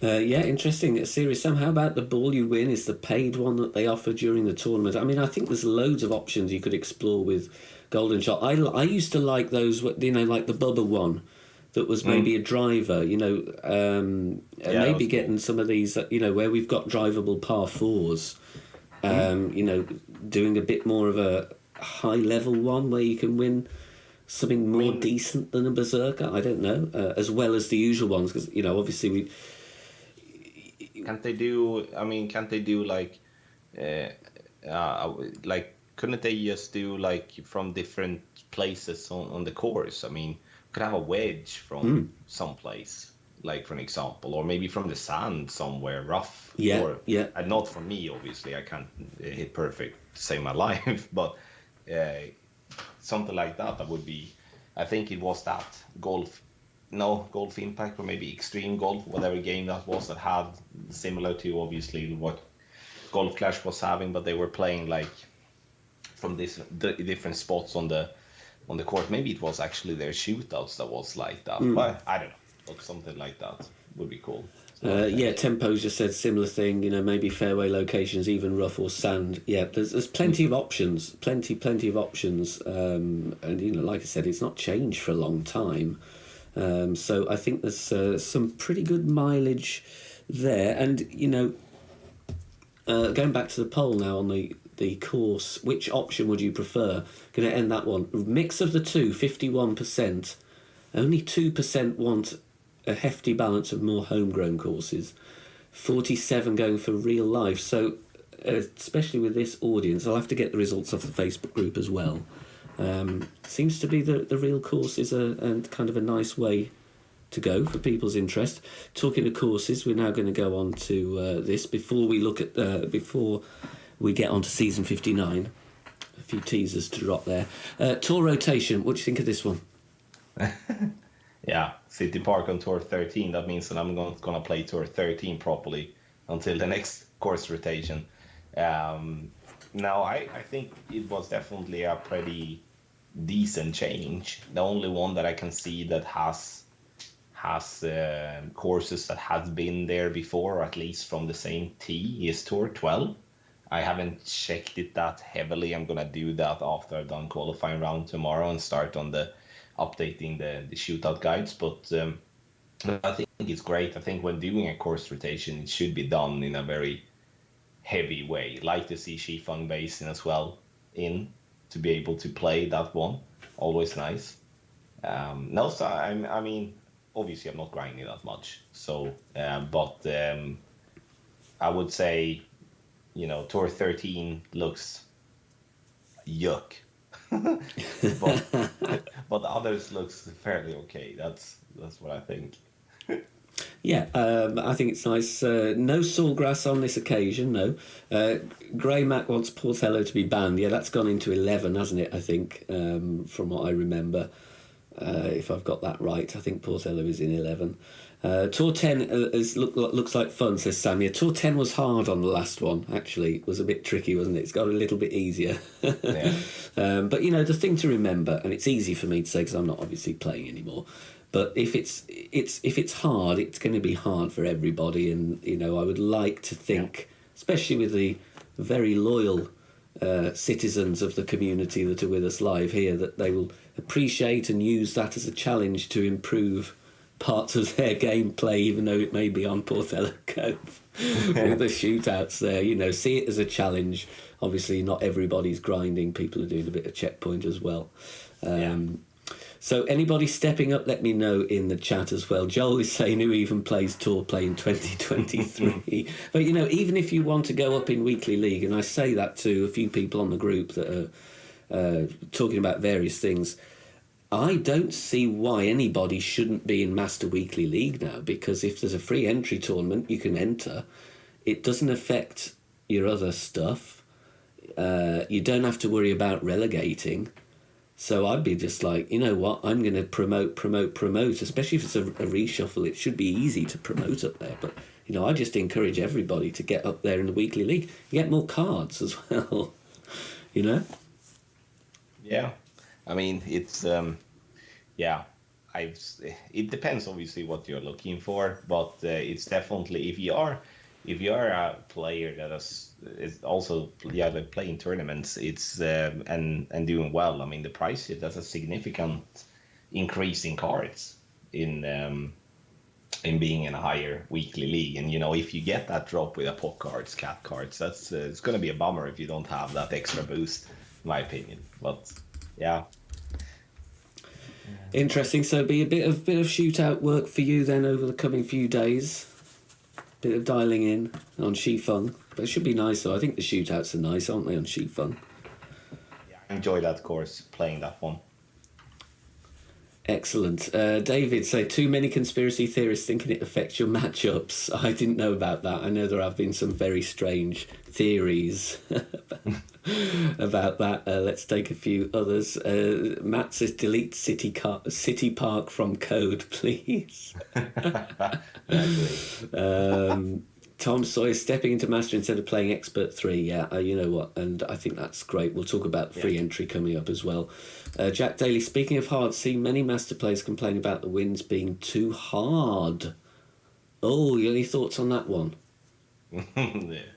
Yeah, interesting. Serious Sam, how about the ball you win is the paid one that they offer during the tournament? I mean, I think there's loads of options you could explore with golden shot. I used to like those, like the Bubba one that was maybe a driver, maybe getting some of these, where we've got drivable par 4s, doing a bit more of a high level one where you can win something more decent than a berserker. I don't know, as well as the usual ones, because obviously we can't they do like couldn't they just do like from different places on the course? I mean, could have a wedge from someplace, like, for an example, or maybe from the sand somewhere rough. And not from me, obviously. I can't hit perfect to save my life, but something like that would be. I think it was that Golf Impact, or maybe Extreme Golf, whatever game that was, that had similar to obviously what Golf Clash was having, but they were playing like from this different spots on the court. Maybe it was actually their shootouts that was like that, but I don't know. But something like that would be cool. Yeah, Tempo's just said similar thing. Maybe fairway locations, even rough or sand. Yeah, there's plenty of options, plenty of options. And like I said, it's not changed for a long time. So I think there's some pretty good mileage there. And going back to the poll now on the course, which option would you prefer? Going to end that one. Mix of the two, 51%. Only 2% want a hefty balance of more homegrown courses. 47 going for real life. So, especially with this audience, I'll have to get the results off the Facebook group as well. Seems to be the real courses and kind of a nice way to go for people's interest. Talking of courses, we're now going to go on to this before we look at before we get on to season 59. A few teasers to drop there. Tour rotation. What do you think of this one? Yeah, City Park on Tour 13. That means that I'm going to play Tour 13 properly until the next course rotation. Now, I think it was definitely a pretty decent change. The only one that I can see that has courses that has been there before, or at least from the same tee, is Tour 12. I haven't checked it that heavily. I'm going to do that after I've done qualifying round tomorrow and start on the updating the shootout guides, but I think it's great. I think when doing a course rotation, it should be done in a very heavy way. Like to see Shifang Basin as well in to be able to play that one. Always nice. No, so I mean, obviously I'm not grinding that much. So, but I would say, Tour 13 looks yuck. but others looks fairly okay. That's what I think. Yeah, I think it's nice. No Sawgrass on this occasion, no. Grey Mac wants Portello to be banned. Yeah, that's gone into 11, hasn't it, I think, from what I remember. If I've got that right, I think Portello is in 11. Tour 10 looks like fun, says Sam. Yeah, Tour 10 was hard on the last one, actually. It was a bit tricky, wasn't it? It's got a little bit easier. Yeah. But, the thing to remember, and it's easy for me to say because I'm not obviously playing anymore, but if it's hard, it's going to be hard for everybody. And, I would like to think, especially with the very loyal citizens of the community that are with us live here, that they will appreciate and use that as a challenge to improve parts of their gameplay, even though it may be on Portello Cove with the shootouts there. See it as a challenge. Obviously, not everybody's grinding. People are doing a bit of checkpoint as well. So anybody stepping up, let me know in the chat as well. Joel is saying who even plays Tour Play in 2023. But, even if you want to go up in Weekly League, and I say that to a few people on the group that are talking about various things, I don't see why anybody shouldn't be in Master Weekly League now, because if there's a free entry tournament, you can enter. It doesn't affect your other stuff. You don't have to worry about relegating. So I'd be just like, you know what, I'm going to promote, especially if it's a reshuffle. It should be easy to promote up there. But, I just encourage everybody to get up there in the Weekly League. You get more cards as well, Yeah. I mean, it's, it depends obviously what you're looking for, but it's definitely, if you are a player that is also like playing tournaments, it's and doing well. I mean, the price, that's a significant increase in cards in being in a higher weekly league. And if you get that drop with a pop cards, cat cards, that's it's going to be a bummer if you don't have that extra boost, in my opinion. But yeah. Interesting. So it'll be a bit of shootout work for you then over the coming few days. Bit of dialing in on Shifang, but it should be nice though. I think the shootouts are nice, aren't they, on Shifang? Yeah, I enjoy that course, playing that one. Excellent. David say too many conspiracy theorists thinking it affects your matchups. I didn't know about that. I know there have been some very strange theories about that. Let's take a few others. Matt says delete City Park from code, please. Tom Sawyer stepping into Master instead of playing Expert 3. Yeah, you know what? And I think that's great. We'll talk about free entry coming up as well. Jack Daly, speaking of hard, see many Master players complain about the wins being too hard. Oh, you any thoughts on that one?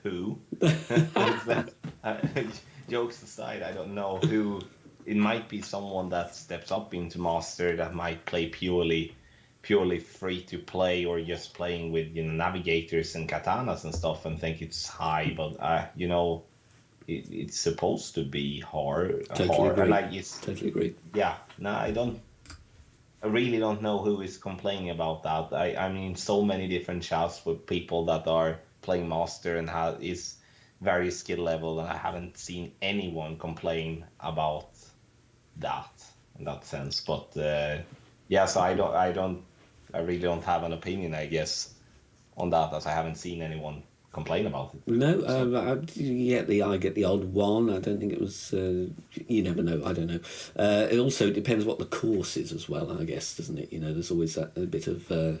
Who? Is that, jokes aside, I don't know who. It might be someone that steps up into master that might play purely free to play, or just playing with navigators and katanas and stuff and think it's high, but it's supposed to be Totally hard, and agree. like it's Totally agree. yeah. No, I really don't know who is complaining about that. I mean, so many different chats with people that are playing master and is very skill level, and I haven't seen anyone complain about that in that sense. But yeah, so I really don't have an opinion, I guess, on that, as I haven't seen anyone complain about it. No, So I get the odd one. I don't think it was. You never know. I don't know. It also depends what the course is as well. I guess, doesn't it? There's always that a bit of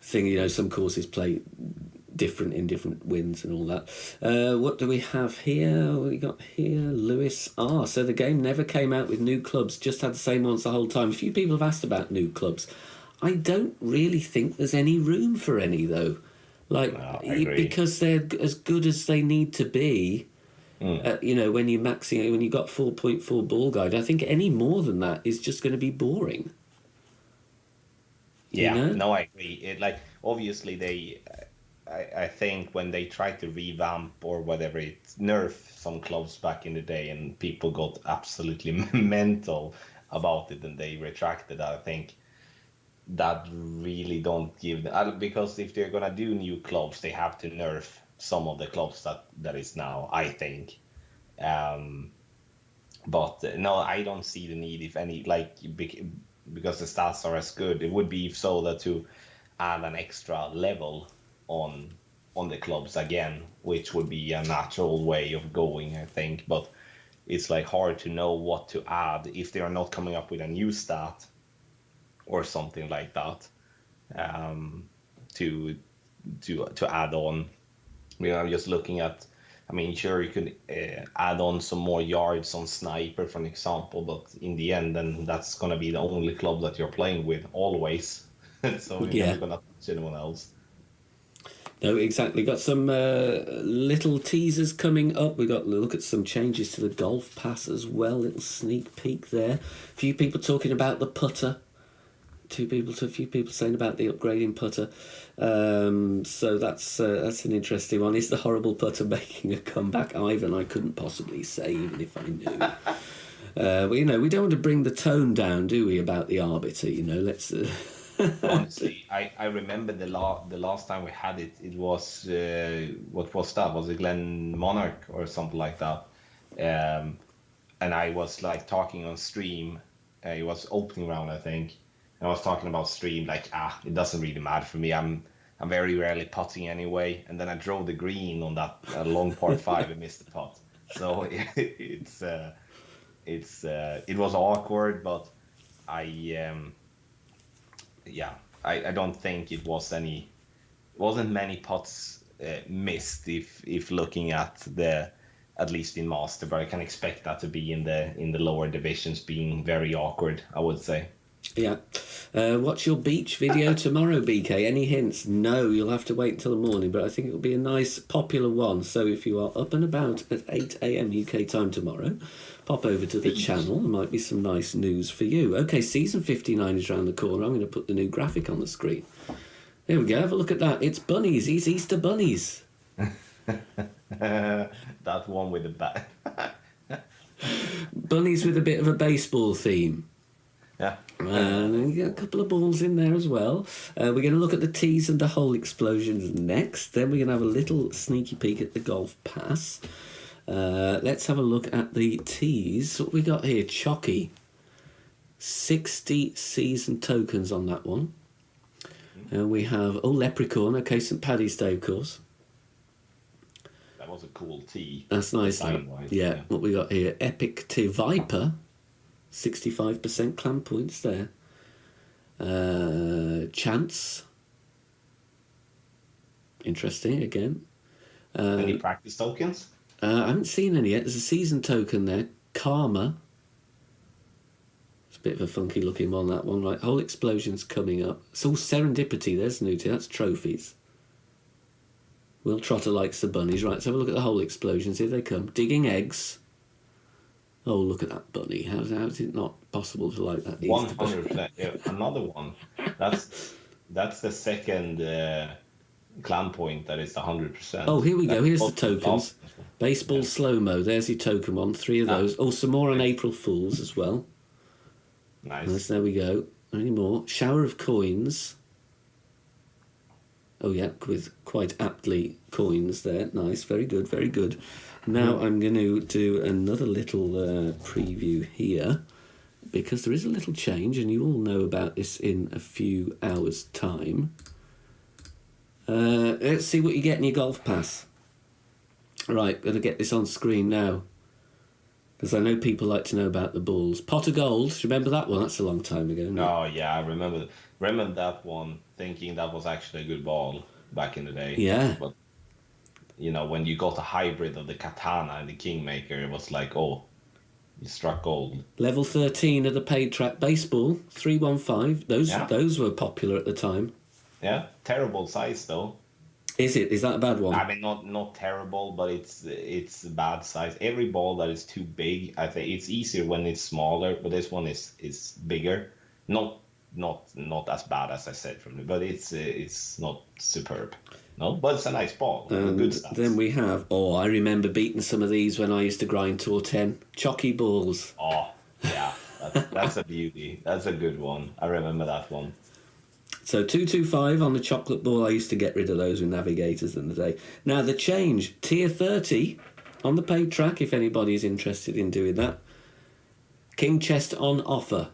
thing. Some courses play different in different winds and all that. What do we have here? What we got here? Lewis. So the game never came out with new clubs. Just had the same ones the whole time. A few people have asked about new clubs. I don't really think there's any room for any though. Like, no, I agree. because they're as good as they need to be. When you're maxing, when you've got 4.4 ball guide, I think any more than that is just going to be boring. Yeah, no, I agree. It like obviously I think when they tried to revamp or whatever, it nerf some clubs back in the day, and people got absolutely mental about it, and they retracted. I think that really don't give because if they're gonna do new clubs, they have to nerf some of the clubs that is now, I think. But no, I don't see the need, if any, because the stats are as good. It would be so that to add an extra level on the clubs again, which would be a natural way of going, I think. But it's like hard to know what to add if they are not coming up with a new stat or something like that, to add on. I'm just looking at. I mean, sure, you could add on some more yards on sniper, for an example, but in the end, then that's gonna be the only club that you're playing with always. So you're never gonna touch anyone else. No, exactly. Got some little teasers coming up. We got to look at some changes to the golf pass as well. Little sneak peek there. A few people talking about the putter. A few people saying about the upgrading putter. So that's an interesting one. Is the horrible putter making a comeback, Ivan? I couldn't possibly say, even if I knew. We don't want to bring the tone down, do we, about the arbiter? Let's. Honestly, I remember the last time we had it. It was what was that? Was it Glen Monarch or something like that? And I was like talking on stream. It was opening round, I think. And I was talking about stream, like, it doesn't really matter for me. I'm very rarely putting anyway. And then I drove the green on that long part 5 and missed the putt. So it was awkward, but I don't think it wasn't many putts missed if looking at least in master, but I can expect that to be in the lower divisions being very awkward, I would say. Yeah. What's your beach video tomorrow, BK? Any hints? No, you'll have to wait until the morning, but I think it'll be a nice, popular one. So if you are up and about at 8 a.m. UK time tomorrow, pop over to the channel. There might be some nice news for you. Okay, season 59 is around the corner. I'm going to put the new graphic on the screen. There we go. Have a look at that. It's bunnies. It's Easter bunnies. That one with the bat. Bunnies with a bit of a baseball theme. Yeah. And you got a couple of balls in there as well. We're going to look at the tees and the hole explosions next. Then we're going to have a little sneaky peek at the golf pass. Let's have a look at the tees. What we got here? Chocky. 60 season tokens on that one. We have, Leprechaun. Okay, St. Paddy's Day, of course. That was a cool tee. That's nice. Yeah. What we got here? Epic T Viper. 65% clam points there. Chance. Interesting again. Any practice tokens? I haven't seen any yet. There's a season token there. Karma. It's a bit of a funky looking one, that one. Right, whole explosion's coming up. It's all serendipity. There's Newty. That's trophies. Will Trotter likes the bunnies. Right, let's have a look at the whole explosions. Here they come. Digging eggs. Oh, look at that bunny. How is it not possible to like that? 100%. Yeah, another one. That's the second clan point that is 100%. Oh, here we go. Here's the That's tokens. Baseball slow-mo. There's your token one. 3 of those. Oh, some more on April Fools as well. Nice. There we go. Any more? Shower of coins. Oh, yeah, with quite aptly coins there. Nice. Very good. Very good. Now I'm going to do another little preview here, because there is a little change, and you all know about this in a few hours' time. Let's see what you get in your golf pass. Right, going to get this on screen now, because I know people like to know about the balls. Pot of gold. Do you remember that one? That's a long time ago. Oh yeah, I remember that one. Thinking that was actually a good ball back in the day. Yeah. But you know, when you got a hybrid of the katana and the kingmaker, it was like, oh, you struck gold. Level 13 of the paid track baseball, 315. Those were popular at the time. Yeah, terrible size though. Is it? Is that a bad one? I mean, not terrible, but it's a bad size. Every ball that is too big, I think it's easier when it's smaller, but this one is bigger. Not as bad as I said from it, but it's not superb. No, but it's a nice ball. Good stats. Then we have, I remember beating some of these when I used to grind Tour 10. Chocky balls. Oh, yeah, that's a beauty. That's a good one. I remember that one. So 225 on the chocolate ball. I used to get rid of those with navigators in the day. Now the change, tier 30 on the paid track, if anybody's interested in doing that. King chest on offer.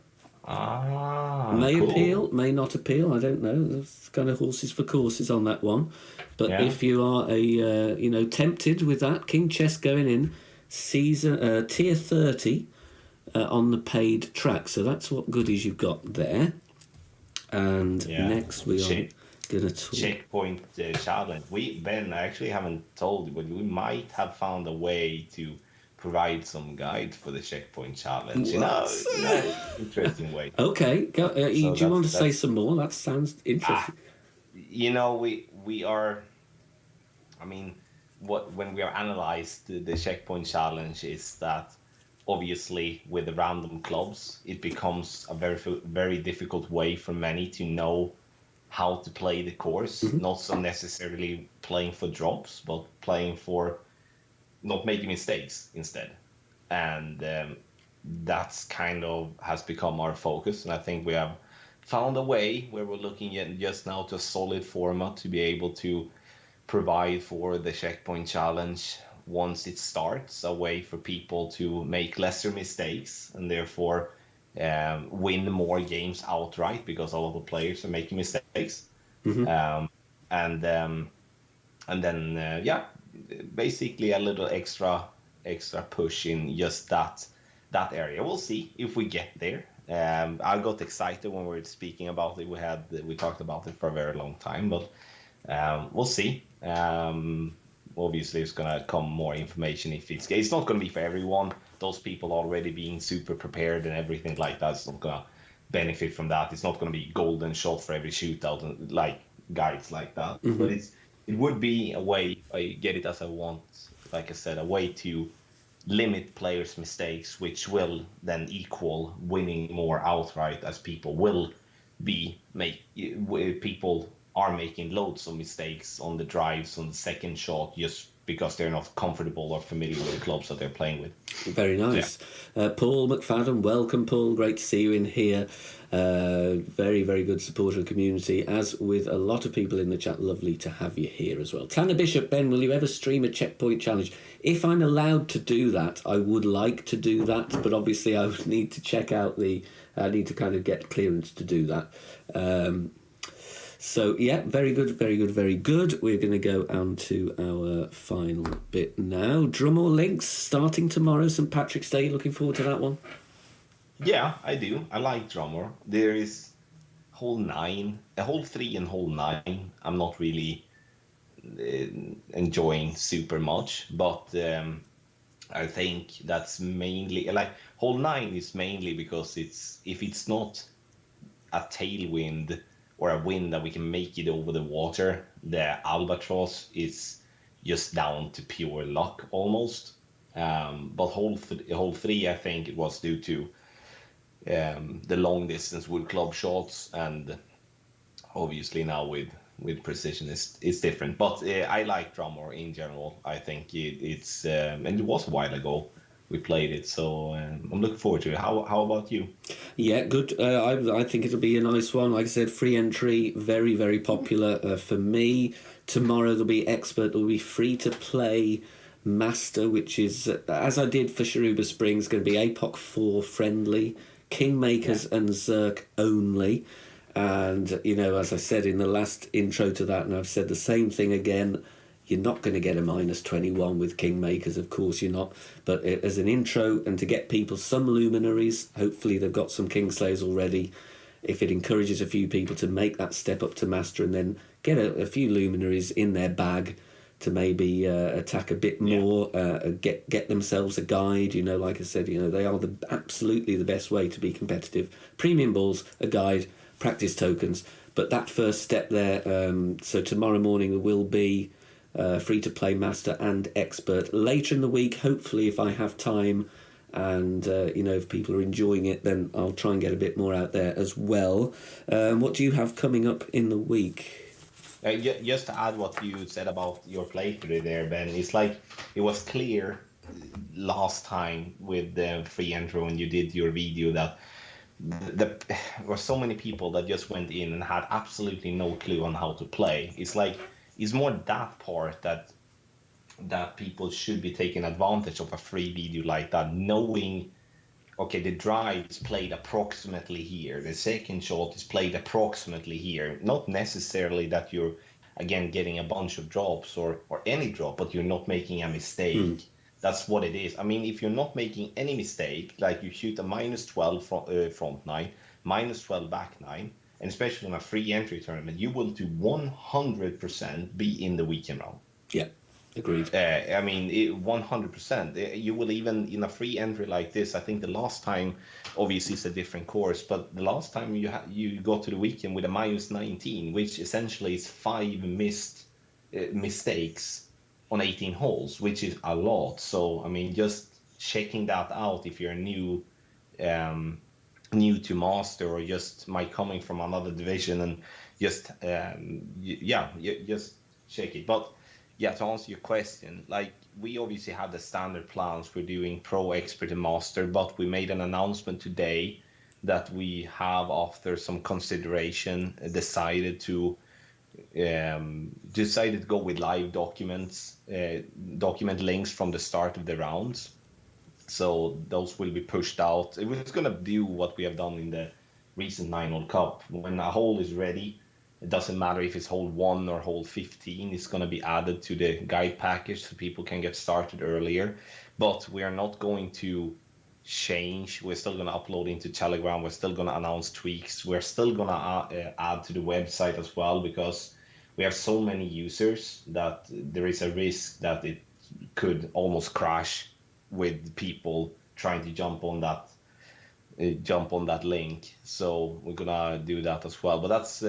May cool. appeal, may not appeal. I don't know. There's kind of horses for courses on that one. But if you are tempted with that, king chest going in, tier 30 on the paid track. So that's what goodies you've got there. And next we are going to talk... Checkpoint challenge. Ben, I actually haven't told you, but we might have found a way to provide some guide for the checkpoint challenge. Interesting way. Okay, do you want to say some more? That sounds interesting. We are. I mean, when we are analyzed the checkpoint challenge is that obviously with the random clubs, it becomes a very very difficult way for many to know how to play the course. Not so necessarily playing for drops, but playing for not making mistakes instead. And that's kind of has become our focus. And I think we have found a way where we're looking at just now to a solid format to be able to provide for the checkpoint challenge once it starts, a way for people to make lesser mistakes and therefore win more games outright, because a lot of players are making mistakes. Basically a little extra push in just that area. We'll see if we get there. I got excited when we were speaking about it. We talked about it for a very long time, but we'll see. Obviously, it's gonna come more information if it's not gonna be for everyone. Those people already being super prepared and everything like that is not gonna benefit from that. It's not gonna be golden shot for every shootout and like guides like that. But it would be a way, I get it as I want, like I said, a way to limit players' mistakes, which will then equal winning more outright, as people people are making loads of mistakes on the drives, on the second shot, just because they're not comfortable or familiar with the clubs that they're playing with. Very nice. Yeah. Paul McFadden, welcome, Paul. Great to see you in here. Very, very good supporter of the community, as with a lot of people in the chat. Lovely to have you here as well. Tanner Bishop, Ben, will you ever stream a checkpoint challenge? If I'm allowed to do that, I would like to do that, but obviously I would need to check out I need to kind of get clearance to do that. So, yeah, very good, very good, very good. We're going to go on to our final bit now. Drummore Links starting tomorrow, St. Patrick's Day. Looking forward to that one? Yeah, I do. I like Drummore. There is hole 3 and hole 9. I'm not really enjoying super much, but I think that's mainly like hole 9 is mainly because if it's not a tailwind or a wind that we can make it over the water, the albatross is just down to pure luck almost. But hole 3, I think it was due to the long distance wood club shots, and obviously now with precision is different. But I like Drummer in general. I think it's and it was a while ago we played it, so I'm looking forward to it. How about you? Yeah, good. I think it'll be a nice one. Like I said, free entry, very, very popular for me. Tomorrow there'll be expert, there'll be free to play master, which is, as I did for Sharuba Springs, going to be APOC 4 friendly, Kingmakers and Zerk only. And, you know, as I said in the last intro to that, and I've said the same thing again, you're not going to get a -21 with Kingmakers, of course you're not. But as an intro, and to get people some luminaries, hopefully they've got some Kingslayers already. If it encourages a few people to make that step up to master and then get a few luminaries in their bag to maybe attack a bit more, get themselves a guide. You know, like I said, you know, they are absolutely the best way to be competitive. Premium balls, a guide, practice tokens. But that first step there, so tomorrow morning there will be free to play master and expert. Later in the week, hopefully, if I have time and you know, if people are enjoying it, then I'll try and get a bit more out there as well. What do you have coming up in the week? Just to add what you said about your playthrough there, Ben, it's like it was clear last time with the free entry when you did your video that there were so many people that just went in and had absolutely no clue on how to play. It's like it's more that part that people should be taking advantage of a free video like that, knowing, okay, the drive is played approximately here, the second shot is played approximately here. Not necessarily that you're again getting a bunch of drops or any drop, but you're not making a mistake. That's what it is. I mean, if you're not making any mistake, like you shoot a -12 front 9, -12 back 9, and especially in a free entry tournament, you will do 100% be in the weekend round. Yeah, agreed. I mean, 100%. You will even, in a free entry like this, I think the last time, obviously it's a different course, but the last time you got to the weekend with a -19, which essentially is 5 missed mistakes on 18 holes, which is a lot. So, I mean, just checking that out if you're new to master or just might coming from another division, and just just check it. But yeah, to answer your question, like we obviously have the standard plans. We're doing pro, expert, and master, but we made an announcement today that we have, after some consideration, decided to go with live document links from the start of the rounds. So those will be pushed out. It was going to do what we have done in the recent 9-hole cup. When a hole is ready, it doesn't matter if it's hole 1 or hole 15, it's going to be added to the guide package so people can get started earlier. But we are not going to change. We're still going to upload into Telegram. We're still going to announce tweaks. We're still going to add to the website as well, because we have so many users that there is a risk that it could almost crash with people trying to jump on that link. So we're gonna do that as well. But that's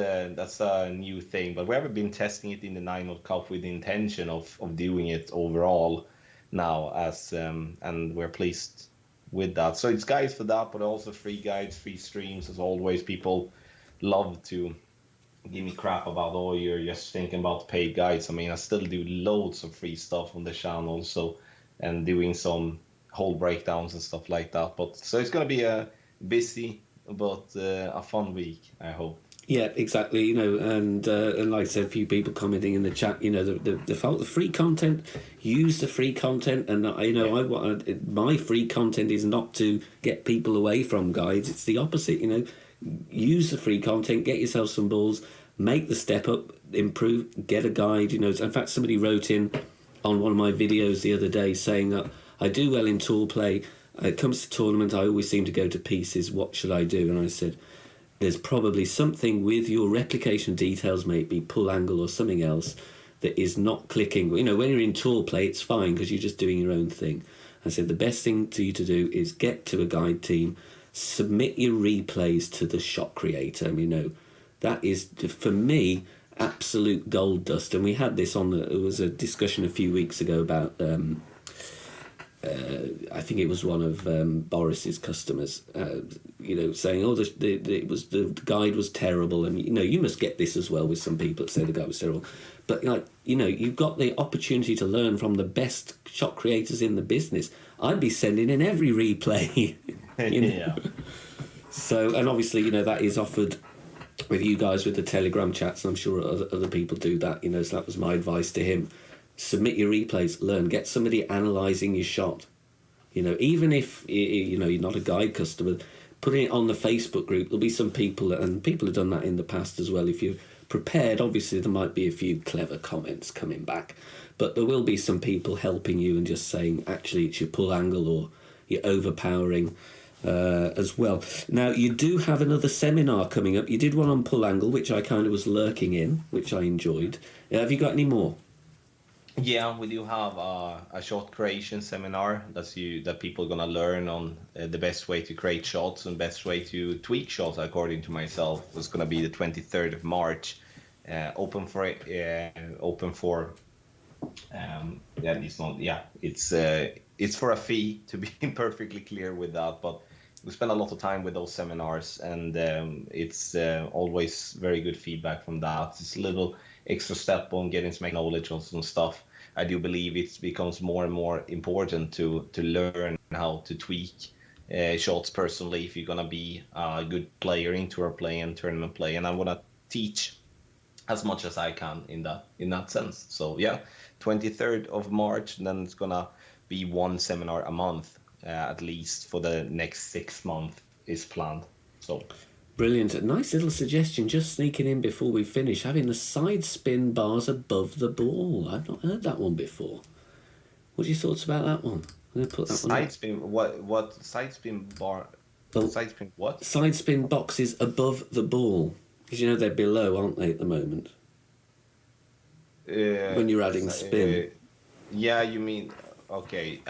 a new thing. But we haven't been testing it in the 9-hole cup with the intention of doing it overall now, as and we're pleased with that. So it's guides for that, but also free guides, free streams as always. People love to give me crap about, oh, you're just thinking about paid guides. I mean, I still do loads of free stuff on the channel, so, and doing some whole breakdowns and stuff like that. But so it's going to be a busy but a fun week, I hope. Yeah, exactly. You know, and like I said, a few people commenting in the chat. You know, the free content. Use the free content, and you know, my free content is not to get people away from guides. It's the opposite. You know, use the free content, get yourself some balls, make the step up, improve, get a guide. You know, in fact, somebody wrote in on one of my videos the other day saying that I do well in tour play. It comes to tournament, I always seem to go to pieces. What should I do? And I said, there's probably something with your replication details, maybe pull angle or something else, that is not clicking. You know, when you're in tour play, it's fine because you're just doing your own thing. I said the best thing to you to do is get to a guide team, submit your replays to the shot creator. You know, that is, for me, absolute gold dust. And we had this on it was a discussion a few weeks ago about I think it was one of Boris's customers, you know, saying, "Oh, the guide was terrible," and you know, you must get this as well with some people that say the guide was terrible. But like, you know, you've got the opportunity to learn from the best shot creators in the business. I'd be sending in every replay. You know? Yeah. So, and obviously, you know, that is offered with you guys with the Telegram chats, and I'm sure other people do that. You know, so that was my advice to him. Submit your replays, learn, get somebody analysing your shot. You know, even if, you know, you're not a guide customer, putting it on the Facebook group, there'll be some people, and people have done that in the past as well. If you're prepared, obviously there might be a few clever comments coming back, but there will be some people helping you and just saying, actually, it's your pull angle or you're overpowering as well. Now, you do have another seminar coming up. You did one on pull angle, which I kind of was lurking in, which I enjoyed. Have you got any more? Yeah, we do have a shot creation seminar that people are gonna learn on the best way to create shots and best way to tweak shots. According to myself, it's gonna be the 23rd of March. Open for yeah, it's for a fee, to be perfectly clear with that. But we spend a lot of time with those seminars, and it's always very good feedback from that. It's a little extra step on getting some knowledge on some stuff. I do believe it becomes more and more important to learn how to tweak shots personally if you're gonna be a good player in tour play and tournament play. And I wanna teach as much as I can in that sense. So yeah, 23rd of March, and then it's gonna be one seminar a month at least for the next 6 months is planned. So. Brilliant. A nice little suggestion, just sneaking in before we finish, having the side spin bars above the ball. I've not heard that one before. What are your thoughts about that one? I'm going to put that side one spin, what side spin bar? Well, side spin what? Side spin boxes above the ball. Because you know they're below, aren't they, at the moment? When you're adding spin. Yeah, you mean... Okay.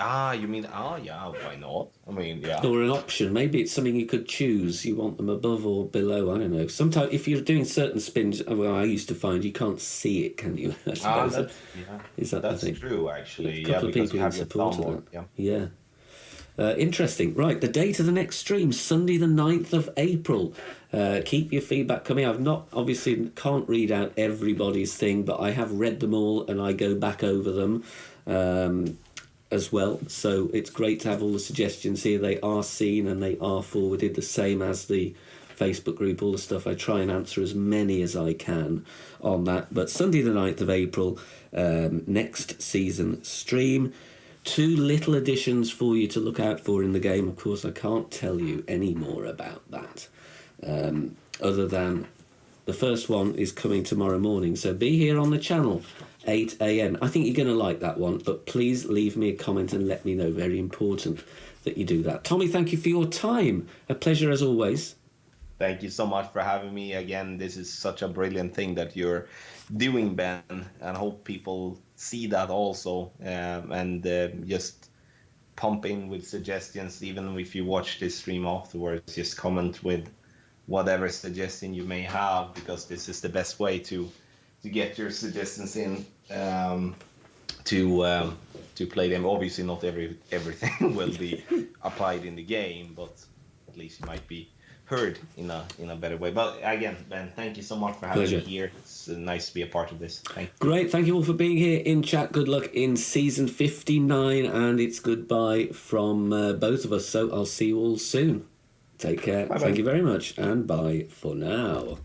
You mean, yeah, why not? I mean, yeah. Or an option. Maybe it's something you could choose. You want them above or below. I don't know. Sometimes, if you're doing certain spins, well, I used to find you can't see it, can you? That's true, actually. A couple of people in support of that. Yeah. Interesting. Right, the date of the next stream, Sunday the 9th of April. Keep your feedback coming. I've not, obviously, can't read out everybody's thing, but I have read them all and I go back over them. As well, so it's great to have all the suggestions here. They are seen and they are forwarded, the same as the Facebook group, all the stuff. I try and answer as many as I can on that. But Sunday the 9th of April, next season stream. 2 little additions for you to look out for in the game. Of course, I can't tell you any more about that, other than the first one is coming tomorrow morning, so be here on the channel 8 a.m. I think you're going to like that one, but please leave me a comment and let me know. Very important that you do that. Tommy, thank you for your time. A pleasure as always. Thank you so much for having me again. This is such a brilliant thing that you're doing, Ben, and hope people see that also, and just pump in with suggestions. Even if you watch this stream afterwards, just comment with whatever suggestion you may have, because this is the best way to get your suggestions in, to play them. Obviously, not everything will be applied in the game, but at least you might be heard in a better way. But again, Ben, thank you so much for having me here. It's nice to be a part of this. Thank you. Great. Thank you all for being here in chat. Good luck in season 59, and it's goodbye from both of us. So I'll see you all soon. Take care. Bye-bye. Thank you very much, and bye for now.